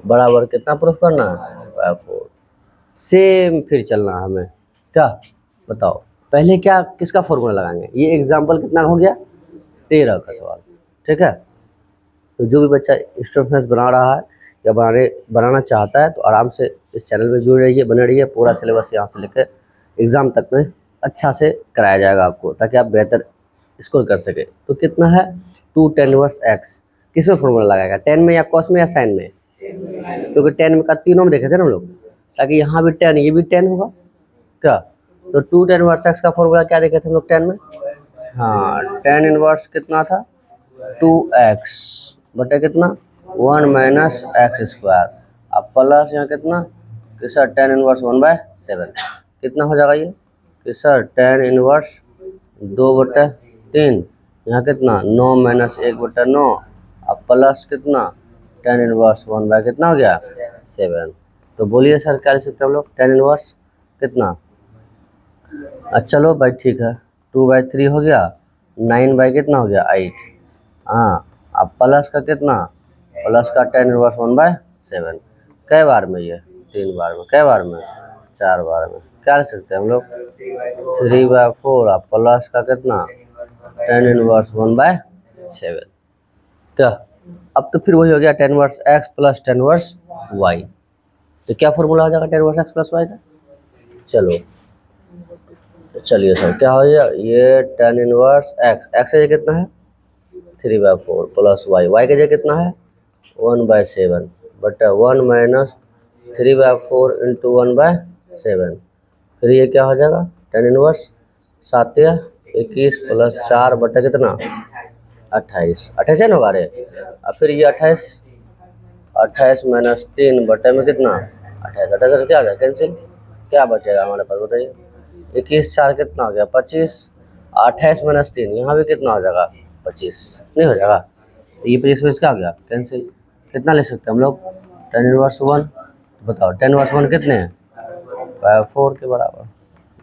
बराबर कितना प्रूफ करना है 4। सेम फिर चलना है हमें, क्या बताओ पहले क्या किसका फॉर्मूला लगाएंगे, ये एग्जाम्पल कितना हो गया 13 का सवाल, ठीक है। तो जो भी बच्चा इंस्ट्रूमेंट्स बना रहा है या बनाना चाहता है तो आराम से इस चैनल में जुड़ रहिए, बने रहिए, पूरा सिलेबस यहाँ से लेकर एग्ज़ाम तक में अच्छा से कराया जाएगा आपको, ताकि आप बेहतर स्कोर कर सके। तो कितना है 2 tan इनवर्स एक्स, किस में फॉर्मूला लगाएगा 10 में या कॉस में या साइन में, क्योंकि 10 में का तीनों में देखे थे ना हम लोग, ताकि यहाँ भी 10 ये भी 10 होगा क्या। तो 2 tan इनवर्स एक्स का फॉर्मूला क्या देखे थे हम लोग 10 में, हाँ tan इनवर्स कितना था 2x बटे कितना 1 माइनस एक्स स्क्वायर, अब प्लस यहाँ कितना कि सर tan इनवर्स 1/7 कितना हो जाएगा ये कि सर tan इनवर्स 2/3, यहाँ कितना 9 माइनस 1/9, अब प्लस कितना tan इनवर्स 1 कितना हो गया 7। तो बोलिए सर क्या लिख सकते हैं हम लोग tan इनवर्स कितना, अच्छा चलो भाई ठीक है 2/3 हो गया, 9 कितना हो गया 8, हाँ अब प्लस का कितना प्लस का tan इनवर्स 1/7, कै बार में ये 3 बार में, कै बार में 4 बार में, क्या लिख सकते हैं हम लोग 3/4, अब प्लस का कितना tan इनवर्स 1/7, क्या अब तो फिर वही हो गया tan inverse x plus tan inverse y। तो क्या फॉर्मूला हो जाएगा tan inverse x plus y का, चलो चलिए सर क्या हो गया ये tan इनवर्स x का कितना है 3/4 प्लस y का जगह कितना है 1/7 बट 1 माइनस 3/4 इंटू 1/7, फिर ये क्या हो जाएगा tan इनवर्स 7 या 21 प्लस 4 बटा कितना 28, 28 है ना हमारे, और फिर ये 28 माइनस 3 बटे में कितना 28, 28 क्या आ गया कैंसिल, क्या बचेगा हमारे पास बताइए 21 4 कितना हो गया 25, 28 माइनस 3 यहाँ भी कितना हो जाएगा 25, नहीं हो जाएगा, तो ये 25 क्या हो गया कैंसिल। कितना ले सकते हैं हम लोग tan इनवर्स 1, बताओ tan इनवर्स 1 कितने हैं 4 के बराबर,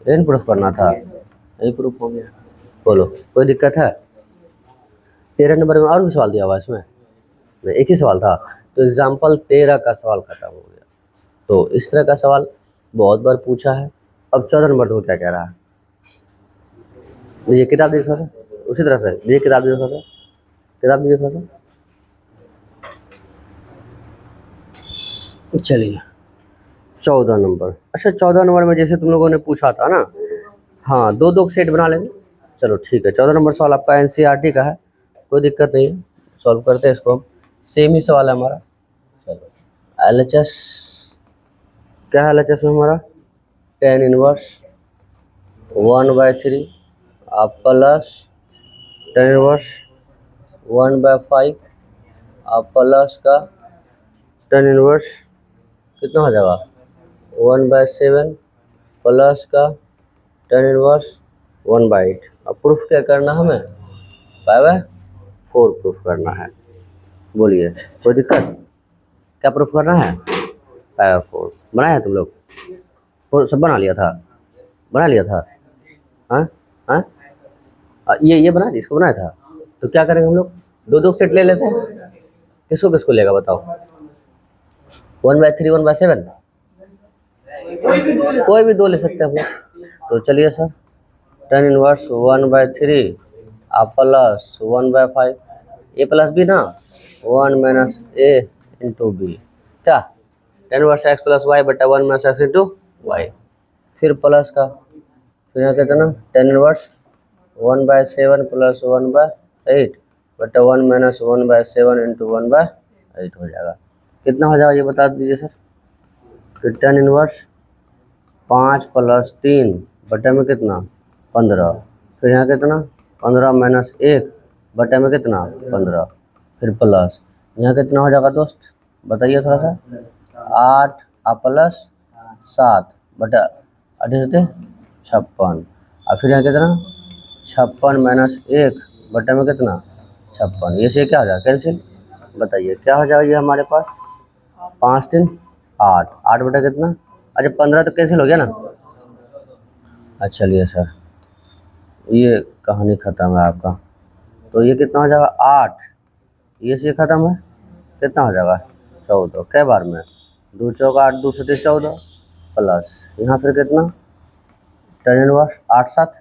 ये प्रूफ करना था, यही प्रूफ हो गया। बोलो कोई दिक्कत है, 13 नंबर में और भी सवाल दिया हुआ है इसमें, नहीं एक ही सवाल था, तो एग्जाम्पल 13 का सवाल खत्म हो गया। तो इस तरह का सवाल बहुत बार पूछा है। अब 14 नंबर तो क्या कह रहा है, ये किताब देख सकते उसी तरह से ये किताब दीजिए थोड़ा सा, किताब दीजिए थोड़ा सा। चलिए 14 नंबर। अच्छा 14 नंबर में जैसे तुम लोगों ने पूछा था ना, हाँ दो दो सेट बना लेंगे। चलो ठीक है, 14 नंबर सवाल आपका एनसीईआरटी का है, कोई दिक्कत नहीं है, सॉल्व करते हैं इसको हम। सेम ही सवाल है हमारा। चलो एलएचएस क्या है, एलएचएस में हमारा tan इनवर्स 1/3 आप प्लस tan इनवर्स 1/5 आप प्लस का tan इनवर्स कितना हो जाएगा 1/7 प्लस का tan इनवर्स 1/8। अब प्रूफ क्या करना हमें, 5/4 प्रूफ करना है। बोलिए कोई दिक्कत, क्या प्रूफ करना है, 5/4 बनाया है तुम लोग, सब बना लिया था, बना लिया था, हाँ हाँ ये बना दिया, इसको बनाया था। तो क्या करेंगे हम लोग, दो दो सेट ले लेते हैं, किसको किसको लेगा बताओ, 1/3 1/7 कोई भी दो ले सकते हैं हम लोग। तो चलिए सर tan इनवर्स 1/3 आप प्लस 1/5 ए प्लस बी ना, 1 माइनस ए इंटू बी, क्या tan inverse x plus y बटा 1 माइनस एक्स इंटू वाई, फिर प्लस का, फिर यहाँ कहते हैं ना tan इनवर्स 1/7 प्लस 1/8 बटा 1 माइनस 1/7 इंटू 1/8 हो जाएगा। कितना हो जाएगा ये बता दीजिए सर। फिर tan इनवर्स 5 प्लस 3 बटे में कितना 15, फिर यहाँ कितना 15 माइनस 1 बटे में कितना 15, फिर प्लस यहाँ कितना हो जाएगा दोस्त बताइए थोड़ा सा, 8 आप प्लस 7 बटा 58 56, और फिर यहाँ कितना 56 माइनस 1 बटे में कितना 56, ये से क्या हो जाएगा कैंसिल, बताइए क्या हो जाएगा ये हमारे पास 5 3 8 8 बटा कितना, अच्छा 15 तो कैंसिल हो गया ना। अच्छा चलिए सर ये कहानी ख़त्म है आपका, तो ये कितना हो जाएगा 8, ये से ख़त्म है, कितना हो जाएगा 14, कै बार में 2 चौका 8 2 7 14 प्लस यहाँ फिर कितना tan इनवर्स 8 7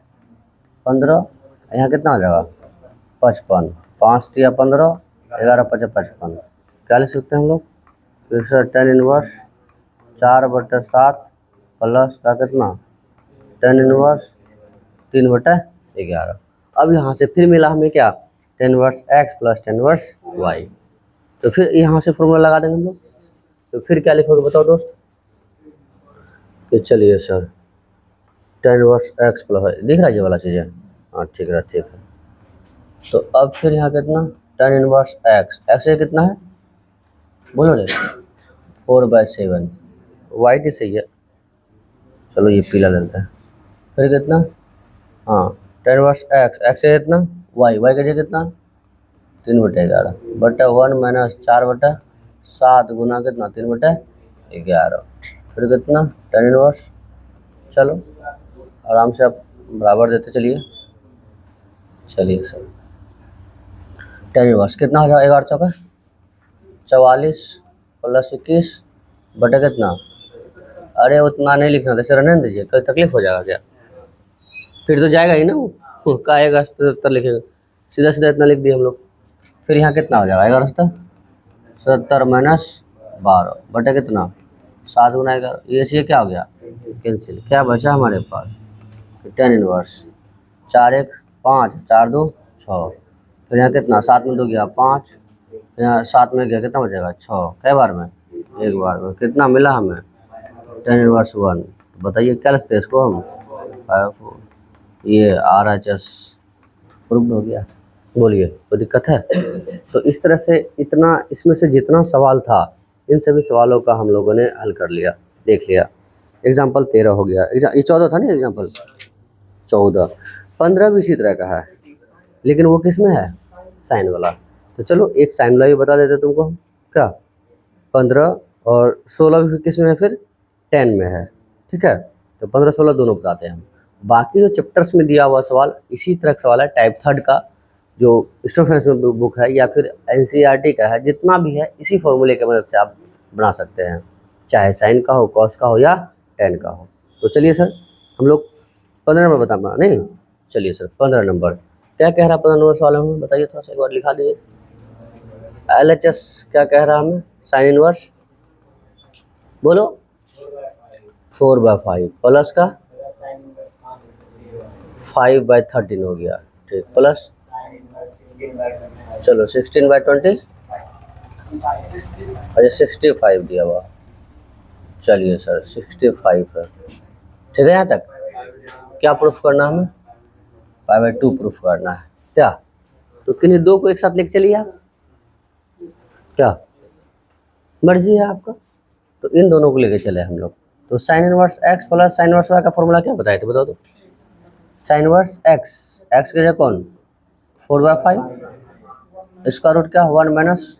15, यहाँ कितना हो जाएगा 55, 5 3 15 11 5 55, क्या लिख सकते हैं हम लोग, फिर सर tan इनवर्स 4/7 प्लस का कितना tan इनवर्स 3/11। अब यहाँ से फिर मिला हमें क्या tan inverse x plus tan inverse y, तो फिर यहाँ से फॉर्मूला लगा देंगे हम लोग। तो फिर क्या लिखोगे बताओ दोस्त, कि चलिए sir tan inverse x plus y दिख रहा है ये वाला चीज़ें, हाँ ठीक है ठीक है। तो अब फिर यहाँ कितना tan इनवर्स एक्स ये कितना है बोलो रे 4/7 वाई सही है, चलो ये पीला लेते हैं, फिर कितना हाँ tan इनवर्स एक्स है कितना वाई का जगह कितना 3/11 बटा 1 माइनस 4/7 गुना कितना 3/11, फिर कितना tan इनवर्स, चलो आराम से आप बराबर देते चलिए, चलिए सर tan इनवर्स कितना हो जाएगा 11 चौका 44 प्लस 21 बटा कितना, अरे उतना नहीं लिखना था सर रहने दीजिए, कोई तकलीफ हो जाएगा क्या, फिर तो जाएगा ही ना वो काएगा 77 लिखेगा, सीधा सीधा इतना लिख दिया हम लोग। फिर यहाँ कितना हो जाएगा 11 70 माइनस 12 बटे कितना 7 गुना 11, ये क्या हो गया कैंसिल, क्या बचा हमारे पास tan इनवर्स 4 1 5 4 2 6, फिर यहाँ कितना 7 में 2 गया 5, यहाँ 7 में गया कितना बचेगा 6, कै बार में एक बार में, कितना मिला हमें tan इनवर्स 1, बताइए क्या लिखते हैं इसको हम 5 ये RHS प्रूव्ड हो गया। बोलिए कोई दिक्कत है। तो इस तरह से इतना इसमें से जितना सवाल था इन सभी सवालों का हम लोगों ने हल कर लिया, देख लिया। एग्जाम्पल 13 हो गया, ये 14 था ना एग्जाम्पल 14, 15 भी इसी तरह का है लेकिन वो किस में है साइन वाला। तो चलो एक साइन वाला भी बता देते तुमको हम, क्या 15 और 16 भी किस में है फिर 10 में है, ठीक है। तो 15 16 दोनों बताते हैं हम। बाकी जो चैप्टर्स में दिया हुआ सवाल इसी तरह का सवाल है, टाइप 3 का जो स्टूडेंट्स में बुक है या फिर एनसीईआरटी का है, जितना भी है इसी फॉर्मूले की मदद से आप बना सकते हैं, चाहे साइन का हो कॉस का हो या tan का हो। तो चलिए सर हम लोग 15 नंबर बताना नहीं, चलिए सर 15 नंबर क्या कह रहा है 15 नंबर सवाल में, बताइए थोड़ा सा एक बार लिखा दीजिए। LHS क्या कह रहा है हमें, साइन इनवर्स बोलो। 4/5 प्लस का 5/13 हो गया, ठीक, प्लस चलो 16/20, अच्छा 65 दिया हुआ, चलिए सर 65 है, ठीक है। यहाँ तक क्या प्रूफ करना हमें, 5/2 प्रूफ करना है क्या, तो किन्हीं दो को एक साथ लेके चलिए आप, क्या मर्जी है आपका, तो इन दोनों को लेके चले हम लोग। तो sine inverse x plus sine inverse y का फॉर्मूला क्या बताए थे, बताओ तो। साइन इनवर्स एक्स, एक्स के जगह कौन 4/5, इसका रूट क्या 1 माइनस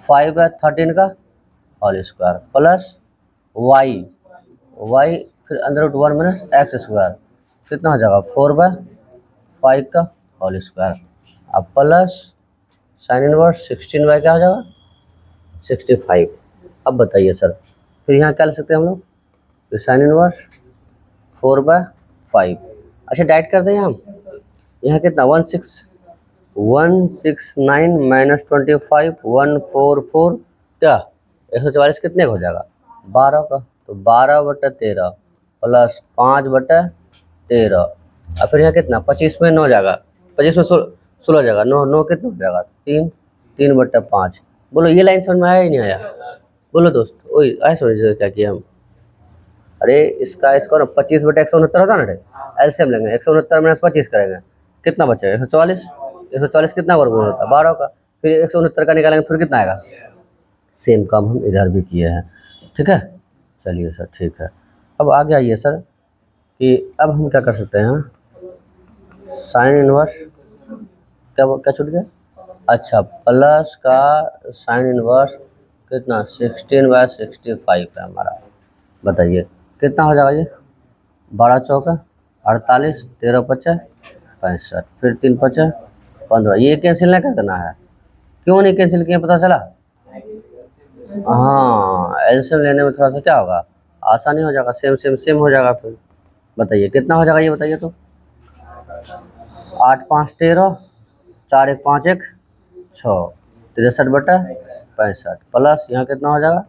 5/13 का whole square plus y, y फिर अंदर रूट 1 माइनस एक्स स्क्वायर, कितना हो जाएगा 4/5 का होल स्क्वायर, अब प्लस साइन इनवर्स 16 क्या हो जाएगा 65। अब बताइए सर, फिर यहाँ क्या ले सकते हैं हम लोग, तो साइन इनवर्स 4/5, अच्छा डाइट कर दें हम, यहाँ कितना 169 माइनस 25 144 क्या 144 कितने का हो जाएगा 12 का, तो 12/13 प्लस 5/13, और फिर यहाँ कितना 25 में 9 जाएगा, 25 में 16 जाएगा, 9 9 कितना हो जाएगा 3, 3/5। बोलो ये लाइन समझ में आया ही नहीं आया, बोलो दोस्त, वही आए समझ क्या किया हम, अरे इसका इसको ना 25/169 होता ना, एलसीएम लेंगे 169 माइनस 25 करेंगे, कितना बचेगा 144, 144 कितना वर्गमूल होता है 12 का, फिर 169 का निकालेंगे फिर कितना आएगा, सेम काम हम इधर भी किए हैं, ठीक है। चलिए सर ठीक है, अब आगे आइए सर कि अब हम क्या कर सकते हैं, साइन इनवर्स क्या क्या छूट गया, अच्छा प्लस का साइन इनवर्स कितना 16/65 है हमारा, बताइए कितना हो जाएगा ये 12 चौका 48 13 पचा 65 फिर 3 पचा 15, ये कैंसिल नहीं कर देना है, क्यों नहीं कैंसिल किए पता चला, हाँ एलसीएम लेने में थोड़ा सा क्या होगा आसानी हो जाएगा, सेम सेम सेम हो जाएगा, फिर बताइए कितना हो जाएगा ये बताइए तो, 8 5 13 4 1 5 1 6 63/65 प्लस यहाँ कितना हो जाएगा,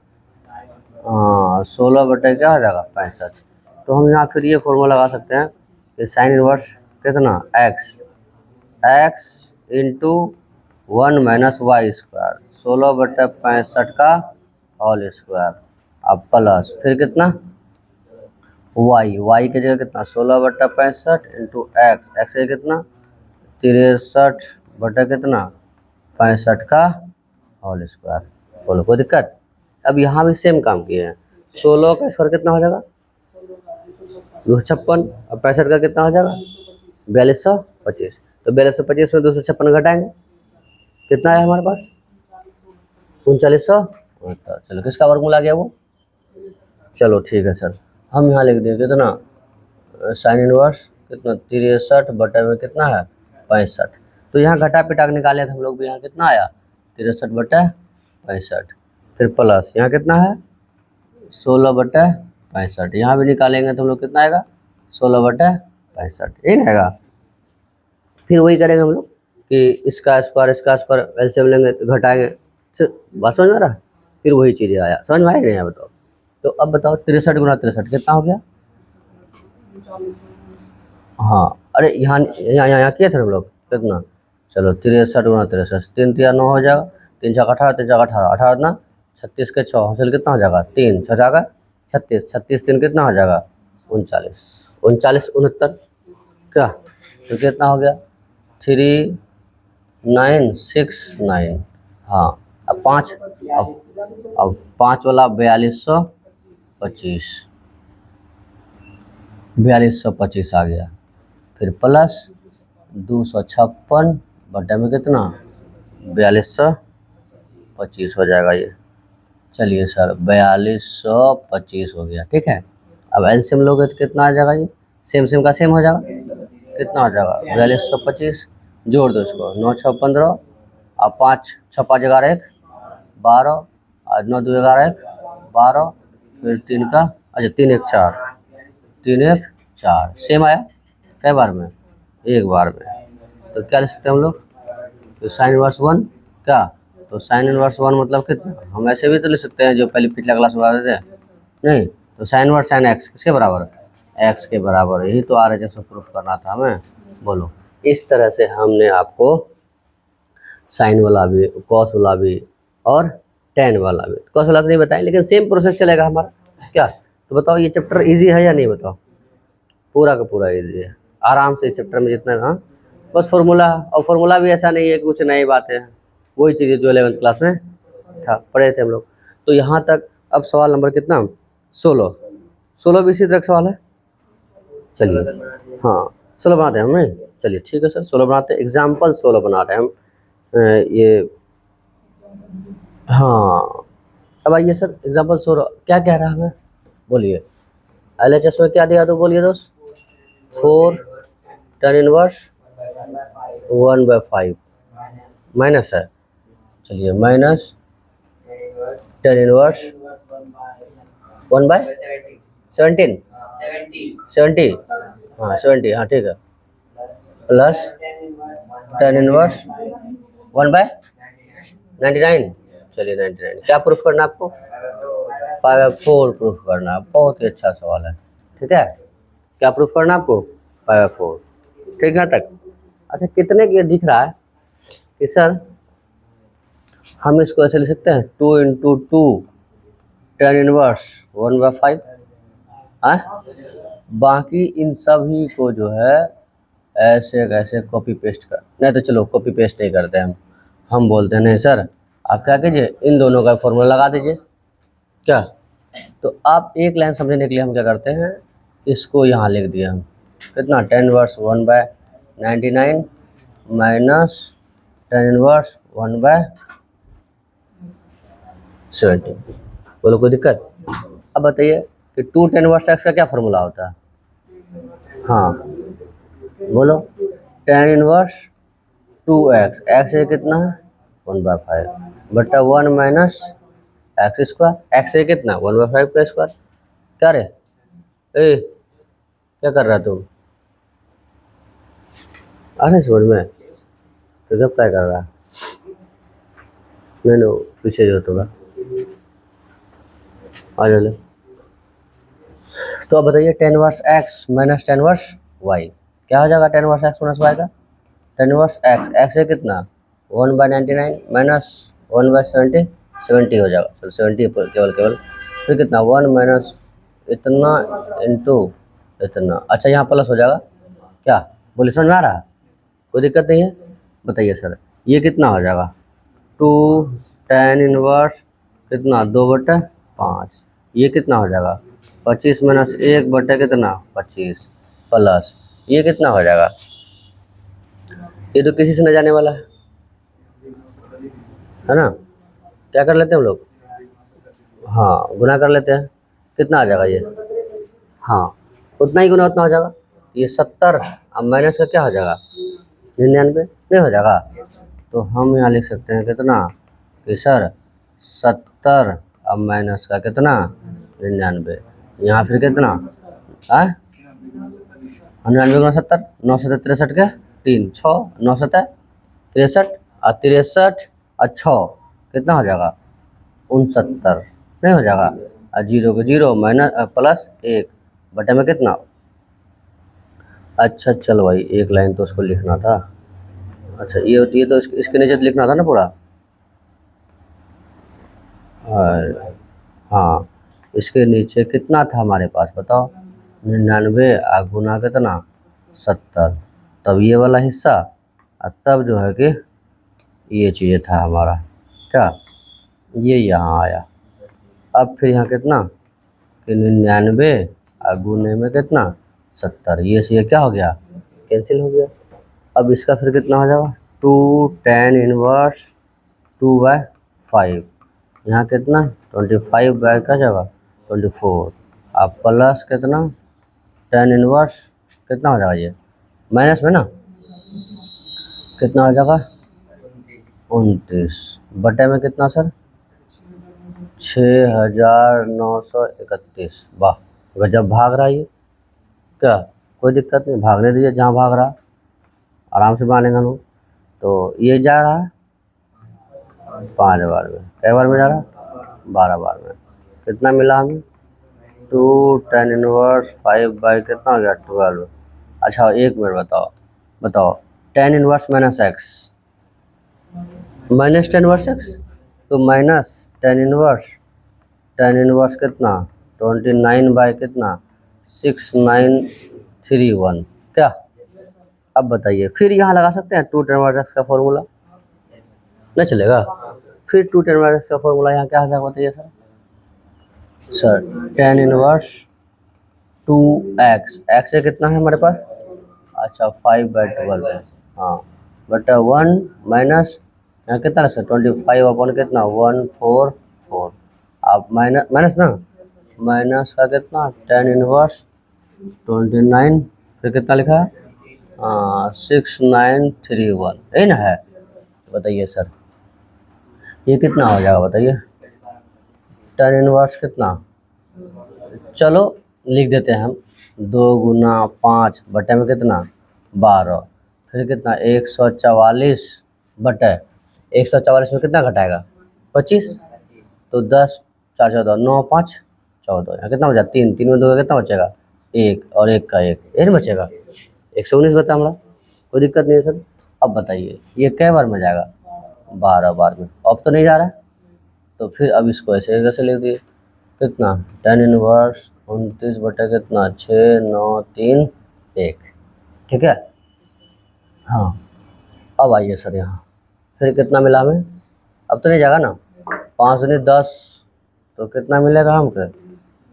हाँ 16 क्या हो जाएगा 65, तो हम यहाँ फिर ये फॉर्मूला लगा सकते हैं कि साइन इनवर्स कितना x, x into 1 minus y square 16/65 का होल स्क्वायर, अब प्लस फिर कितना वाई, वाई की जगह कितना 16/65 इंटू एक्स, एक्स है कितना 63/कितना 65 का होल स्क्वायर, बोलो कोई दिक्कत। अब यहाँ भी सेम काम किए हैं, 16 का स्क्वायर कितना हो जाएगा 256, और 65 का कितना हो जाएगा 4225, तो 4225 में 256 घटाएंगे, कितना है हमारे पास 3900, चलो किसका वर्गमूल आ गया वो, चलो ठीक है सर, हम यहाँ लिख देंगे कितना साइन इनवर्स कितना 63 में कितना है 65, तो यहाँ घटा पिटा के निकाले थे हम लोग भी, यहाँ कितना आया 63/65, फिर प्लस यहाँ कितना है 16/65, यहाँ भी निकालेंगे तो हम लोग कितना आएगा 16/65, यही ना आएगा। फिर वही करेंगे हम लोग कि इसका स्क्वायर एलसीएम लेंगे तो घटाएंगे, बात समझ में आ रहा है, फिर वही चीज़ें आया, समझ में आया नहीं आया बताओ, तो अब बताओ 63 गुना 63 कितना हो गया, हाँ अरे यहाँ यहाँ यहाँ किए थे हम लोग कितना, चलो 63 गुना 63 3 3 9 हो जाएगा, 3 6 18 3 6 18 18 ना 36 के 6 हासिल कितना हो जाएगा 3 6 जाएगा 36 36 3 कितना हो जाएगा 39 39 69 क्या, तो कितना हो गया 3969, हाँ अब 5 अब 5 वाला 4225 4225 आ गया, फिर प्लस 256 बटे में कितना 4225 हो जाएगा ये, चलिए सर 4225 हो गया, ठीक है। अब एलसीएम लोगे तो कितना आ जाएगा ये, सेम सेम का सेम हो जाएगा, कितना हो जाएगा 4225, जोड़ दो इसको 9 6 15 और 5 6 5 11 1 12 और 9 2 11 1 12, फिर 3 का अच्छा 3 1 4 3 1 4 सेम आया, कै बार में एक बार में, तो क्या लिख सकते हैं हम लोग, तो साइन इनवर्स 1 क्या, तो साइन इनवर्स 1 मतलब कितना, हम ऐसे भी तो लिख सकते हैं जो पहले पिछला क्लास में बताते थे, नहीं तो साइन इनवर्स साइन एक्स किसके बराबर, एक्स के बराबर, यही तो RHS में प्रूफ करना था हमें। बोलो, इस तरह से हमने आपको साइन वाला भी, कॉस वाला भी और टेन वाला भी, कॉस वाला तो नहीं बताएं लेकिन सेम प्रोसेस चलेगा हमारा क्या। तो बताओ ये चैप्टर इजी है या नहीं, बताओ, पूरा का पूरा इजी है, आराम से इस चैप्टर में जितना, हाँ बस फार्मूला, और फार्मूला भी ऐसा नहीं है कि कुछ नई बातें हैं, वही चीज़ें जो 11th क्लास में था पढ़े थे हम लोग। तो यहाँ तक अब सवाल नंबर कितना, 16, 16 भी इसी तरह का सवाल है। चलिए हाँ 16 बनाते हैं हमें, चलिए ठीक है सर 16 बनाते हैं, एग्जाम्पल 16 बना रहे हैं हम। ये हाँ, अब आइए सर एग्जाम्पल 16 क्या कह रहा है हमें, बोलिए। LHS में क्या दिया तो बोलिए दोस्त, 4 tan इनवर्स 1/5 माइनस है, चलिए माइनस tan इनवर्स 1/17 70, हाँ 70, हाँ ठीक है, प्लस tan इनवर्स 1/99, चलिए 99, क्या प्रूफ करना है आपको, 5/4 प्रूफ करना है, बहुत ही अच्छा सवाल है, ठीक है, क्या प्रूफ करना है आपको, 5/4, ठीक है तक। अच्छा कितने की दिख रहा है कि सर हम इसको ऐसे लिख सकते हैं 2 × 2 tan इनवर्स 1/5, हाँ बाकी इन सभी को जो है ऐसे कैसे कॉपी पेस्ट कर, नहीं तो चलो कॉपी पेस्ट नहीं करते हम बोलते हैं नहीं सर आप क्या कीजिए इन दोनों का फॉर्मूला लगा दीजिए क्या। तो आप एक लाइन समझने के लिए हम क्या करते हैं, इसको यहाँ लिख दिया हम, कितना tan inverse 1/99 minus tan inverse 1/70, बोलो कोई दिक्कत। अब बताइए कि 2 tan इनवर्स x का क्या फॉर्मूला होता है, हाँ बोलो, tan इनवर्स 2x, x ये कितना है 1/5 बटा 1 माइनस एक्स स्क्वायर, एक्स ये कितना 1/5 का स्क्वायर, क्या रे ए क्या कर रहा तुम, आ रहे समझ में, तो कब क्या कर रहा है, नहीं पीछे जो होगा आ जाओ। तो अब बताइए tan inverse x minus tan inverse y क्या हो जाएगा, tan inverse x minus y का, tan इनवर्स x है कितना 1/99 माइनस 1/70, 70 हो जाएगा, चलो 70 केवल, फिर कितना 1 माइनस इतना इंटू इतना, अच्छा यहाँ प्लस हो जाएगा क्या, बोले समझ में आ रहा है, कोई दिक्कत नहीं है, बताइए सर ये कितना हो जाएगा 2 tan इनवर्स कितना 2/5, ये कितना हो जाएगा 25 माइनस 1 कितना 25 प्लस ये कितना हो जाएगा, ये तो किसी से न जाने वाला है ना, क्या कर लेते हैं हम लोग, हाँ गुना कर लेते हैं, कितना आ जाएगा ये, हाँ उतना ही गुना उतना हो जाएगा, ये 70 अब माइनस का क्या हो जाएगा 99 नहीं हो जाएगा, तो हम यहाँ लिख सकते हैं कितना कि सर 70 अब माइनस का कितना 99, यहाँ फिर कितना 99 गुना 70, 9 7 63 के 3 6 9 7 63 और 63 और 6 कितना हो जाएगा 69 नहीं हो जाएगा, और 0 के 0 माइनस प्लस 1 बटे में कितना, अच्छा चलो भाई एक लाइन तो उसको लिखना था, अच्छा ये तो इसके नीचे तो लिखना था ना पूरा, और हाँ इसके नीचे कितना था हमारे पास बताओ 99 गुना कितना 70, तब ये वाला हिस्सा और तब जो है कि ये चीज़ें था हमारा क्या, ये यहाँ आया, अब फिर यहाँ कितना कि 99 गुने में कितना 70, ये से ये क्या हो गया कैंसिल हो गया, अब इसका फिर कितना हो जाएगा 2 tan इनवर्स 2/5, यहाँ कितना 25 बाय का जगह 24, अब प्लस कितना tan इनवर्स कितना हो जाएगा ये माइनस में ना कितना हो जाएगा 29 बटे में कितना सर 6931, वाह गजब भाग रहा है ये क्या, कोई दिक्कत नहीं भागने दीजिए जहाँ भाग रहा, आराम से बना लेंगे हम लोग। तो ये जा रहा है 5 बार में, कै बार में जा रहा है 12 बार में। कितना मिला हमें 2 tan इनवर्स 5 बाई कितना हो गया 12। अच्छा एक मिनट बताओ tan inverse minus x minus tan inverse x, तो माइनस tan इनवर्स कितना 29 बाई कितना 6931 क्या। अब बताइए फिर यहाँ लगा सकते हैं 2 tan इनवर्स एक्स का फॉर्मूला, नहीं चलेगा। फिर 2 tan इनवर्स एक्स का फॉर्मूला यहाँ क्या आ जाएगा बताइए sir tan inverse 2x, x है कितना है हमारे पास, अच्छा 5/12 है, हाँ बटा 1 माइनस यहाँ कितना सर 25 अपॉन कितना 144, आप माइनस ना माइनस का कितना tan इनवर्स 29 फिर कितना लिखा है 6931, यही ना है। बताइए सर ये कितना हो जाएगा बताइए tan इनवर्स कितना, चलो लिख देते हैं हम 2 गुना 5 बटे में कितना 12, फिर कितना 144 बटे 144 में कितना घटाएगा 25, तो 10 4 14 9 5 14, यहाँ कितना बचा 3 3 में 2 कितना बचेगा 1 और 1 का 1 यही बचेगा 119 बता हमारा, कोई दिक्कत नहीं है सर। अब बताइए ये कै बार में जाएगा 12 बार में, अब तो नहीं जा रहा है, तो फिर अब इसको ऐसे कैसे लिख दिए कितना tan इनवर्स 29 बटे कितना 6 9 3 1, ठीक है। हाँ अब आइए सर यहाँ फिर कितना मिला हमें, अब तो नहीं जाएगा ना 5 दूनी 10, तो कितना मिलेगा हमको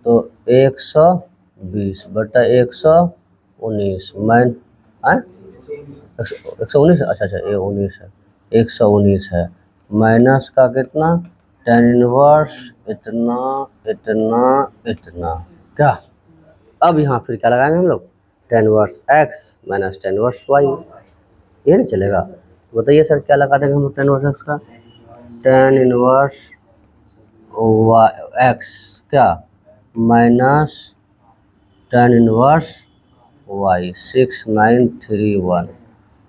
तो 120 बटा 119 मैन 119, अच्छा ये 19 है 119 है, माइनस का कितना tan इनवर्स इतना इतना इतना क्या। अब यहाँ फिर क्या लगाएंगे हम लोग tan inverse x minus tan inverse y, ये नहीं चलेगा। बताइए सर क्या लगा देंगे हम लोग tan इनवर्स x का tan इनवर्स x क्या माइनस tan इनवर्स y 6931,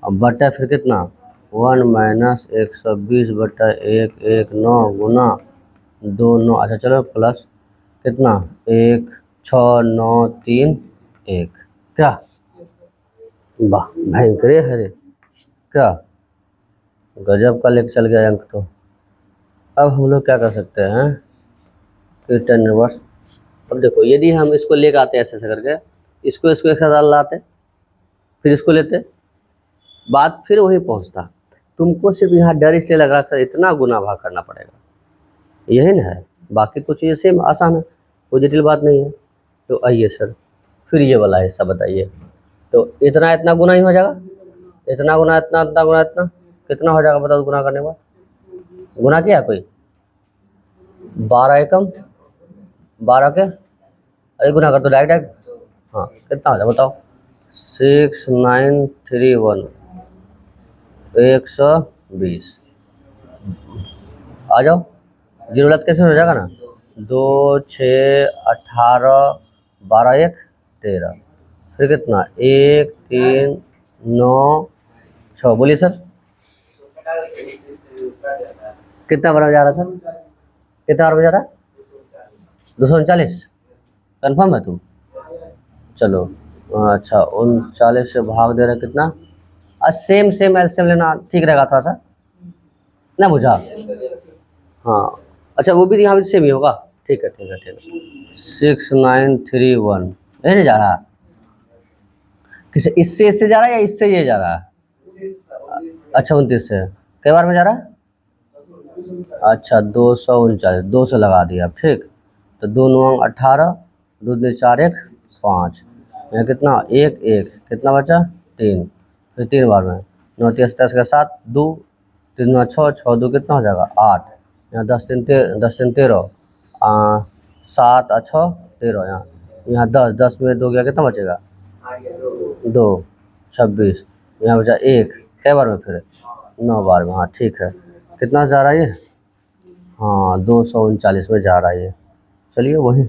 अब बटा फिर कितना 1 माइनस 120 बटा 119 गुना 2 9, अच्छा चलो प्लस कितना 1 6 9 3 1 क्या, वाह भयंकर है रे क्या, गजब का लेके चल गया अंक। तो अब हम लोग क्या कर सकते हैं कि tan इनवर्स, अब देखो यदि हम इसको लेके आते ऐसे ऐसे करके इसको एक साथ लाते फिर इसको लेते, बात फिर वही पहुंचता, तुमको सिर्फ यहाँ डर इसलिए लग रहा था इतना गुना भाग करना पड़ेगा, यही ना है, बाकी तो चीज़ें सेम आसान है, कोई जटिल बात नहीं है। तो आइए सर फिर ये वाला हिस्सा बताइए, तो इतना इतना गुना ही हो जाएगा, इतना गुना इतना इतना गुना इतना कितना हो जाएगा बताओ गुना करने के बाद, गुना किया कोई 12 एकम 12 के अरे गुना कर दो डायरेक्ट, हाँ कितना हो जाएगा बताओ 6931 120, आ जाओ जीरो लत कैसे हो जाएगा ना 2 6 18 12 1 13, फिर कितना 1 3 9 6, बोलिए सर कितना बार जा रहा सर, कितना बार जा रहा 239, कन्फर्म है तू, चलो अच्छा 39 से भाग दे रहा कितना, सेम एलसीएम लेना ठीक रहेगा थोड़ा सा ना बुझा, हाँ अच्छा वो भी यहाँ भी सेम ही होगा, ठीक है 6931, यही नहीं जा रहा किसे, इससे जा रहा है या इससे ये जा रहा है, अच्छा 29 से कई बार में जा रहा है, अच्छा 239 2 से लगा दिया ठीक, तो 2 9 18 2 2 4 1 5, यहाँ कितना 1 1 कितना बचा 3, फिर 3 बार में 9 10 10 का 7 2 3 9 6 6 2 कितना हो जाएगा 8, यहाँ 10 3 13 7 6 13, यहाँ 10 10 में 2 गया कितना बचेगा 2 26, यहाँ बचा 1 कई बार में फिर 9 बार में, हाँ ठीक है कितना जा रहा है ये, हाँ 239 में जा रहा है ये, चलिए वही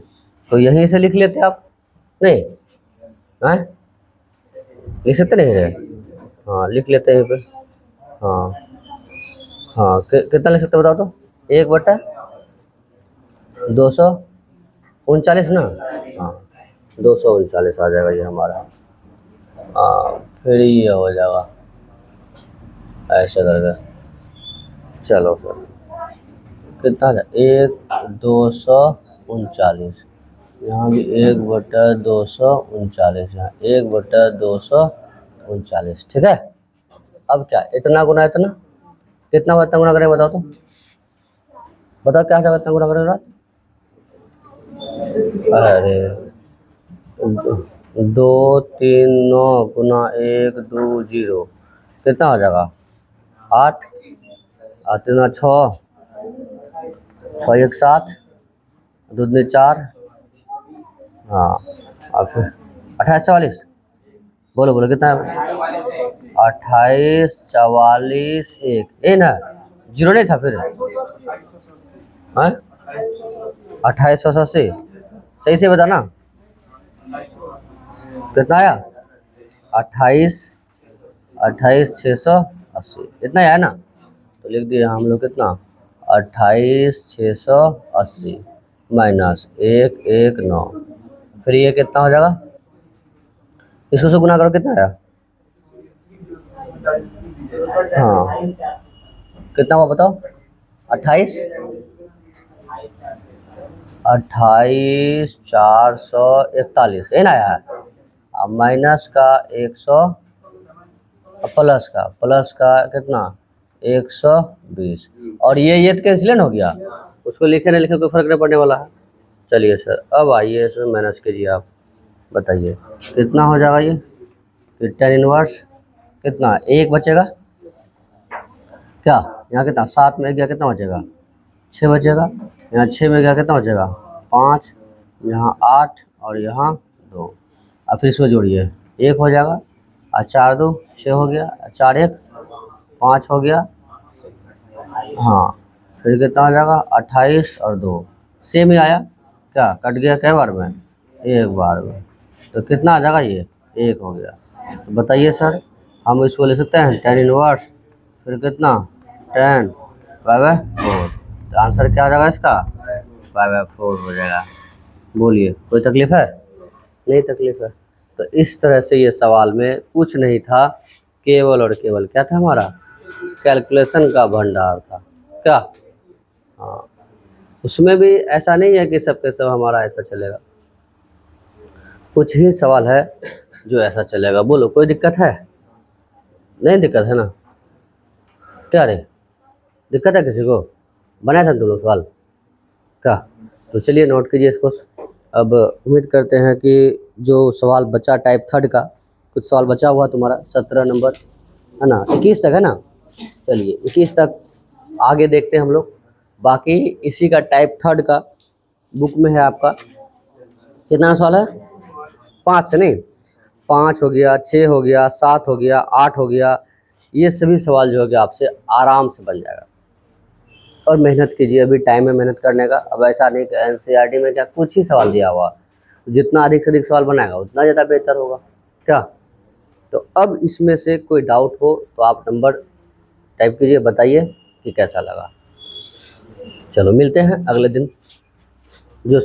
तो यहीं से लिख लेते आप, नहीं हैं लिख सकते नहीं है, हाँ लिख लेते हैं यहाँ पे। हाँ हाँ कितना लिख सकते हो बताओ तो? 1/239 ना। हाँ 239 आ जाएगा ये हमारा। हाँ फिर ये हो जाएगा ऐसा करके। चलो सर कितना है? 1/239। यहाँ भी 1/239, यहाँ 1/239, ठीक है। अब क्या इतना गुना इतना, कितना इतना गुना करें बताओ तो? बताओ क्या जाएगा इतना गुना करें रात? अरे 239 × 1 2 0 कितना हो जाएगा? 8 और 3 6, 6 1 7, 2 2 4। हाँ और फिर 28 44। बोलो बोलो कितना है? 28 44 1 ए ना, जीरो नहीं था फिर? हाँ 2880। सही से बताना कितना आया? 28 28 680 इतना ही आया ना। तो लिख दिए हम लोग कितना? 28 680 माइनस 119। फिर ये कितना हो जाएगा? इसको से गुना करो कितना आया? हाँ कितना हुआ बताओ? 28 441 है ना यार। अब माइनस का 100, प्लस का कितना? 120। और ये तो कैंसिल हो गया, उसको लिखे ना लिखे कोई फर्क नहीं पड़ने वाला है। चलिए सर अब आइए इसमें माइनस कीजिए आप, बताइए कितना हो जाएगा ये? फिर tan इनवर्स कितना? 1 बचेगा क्या? यहाँ कितना? 7 में गया कितना बचेगा? 6 बचेगा। यहाँ 6 में गया कितना बचेगा? 5। यहाँ 8 और यहाँ 2। अब फिर इसमें जोड़िए 1 हो जाएगा और 4 2 6 हो गया, 4 1 5 हो गया। हाँ फिर कितना हो जाएगा? 28 और 2 सेम ही आया क्या? कट गया कै बार में? एक बार में। तो कितना आ जाएगा ये? 1 हो गया। तो बताइए सर हम इसको ले सकते हैं tan इनवर्स, फिर कितना? tan π/4। तो आंसर क्या आ जाएगा इसका? π/4 हो जाएगा। बोलिए कोई तकलीफ है? नहीं तकलीफ है। तो इस तरह से ये सवाल में कुछ नहीं था, केवल और केवल क्या था हमारा? कैलकुलेशन का भंडार था क्या? हाँ उसमें भी ऐसा नहीं है कि सब के सब हमारा ऐसा चलेगा, कुछ ही सवाल है जो ऐसा चलेगा। बोलो कोई दिक्कत है? नहीं दिक्कत है ना? क्या रे दिक्कत है किसी को? बनाया था तुम लोग सवाल क्या? तो चलिए नोट कीजिए इसको। अब उम्मीद करते हैं कि जो सवाल बचा टाइप 3 का, कुछ सवाल बचा हुआ तुम्हारा 17 नंबर है ना, 21 तक है ना। चलिए 21 तक आगे देखते हैं हम लोग। बाकी इसी का टाइप 3 का बुक में है आपका कितना सवाल है? 5 से नहीं, 5 हो गया, 6 हो गया, 7 हो गया, 8 हो गया। ये सभी सवाल जो है कि आपसे आराम से बन जाएगा। और मेहनत कीजिए, अभी टाइम है मेहनत करने का। अब ऐसा नहीं कि एनसीईआरटी में क्या कुछ ही सवाल दिया हुआ, जितना अधिक से अधिक सवाल बनाएगा उतना ज़्यादा बेहतर होगा क्या। तो अब इसमें से कोई डाउट हो तो आप नंबर टाइप कीजिए, बताइए कि कैसा लगा। चलो मिलते हैं अगले दिन जो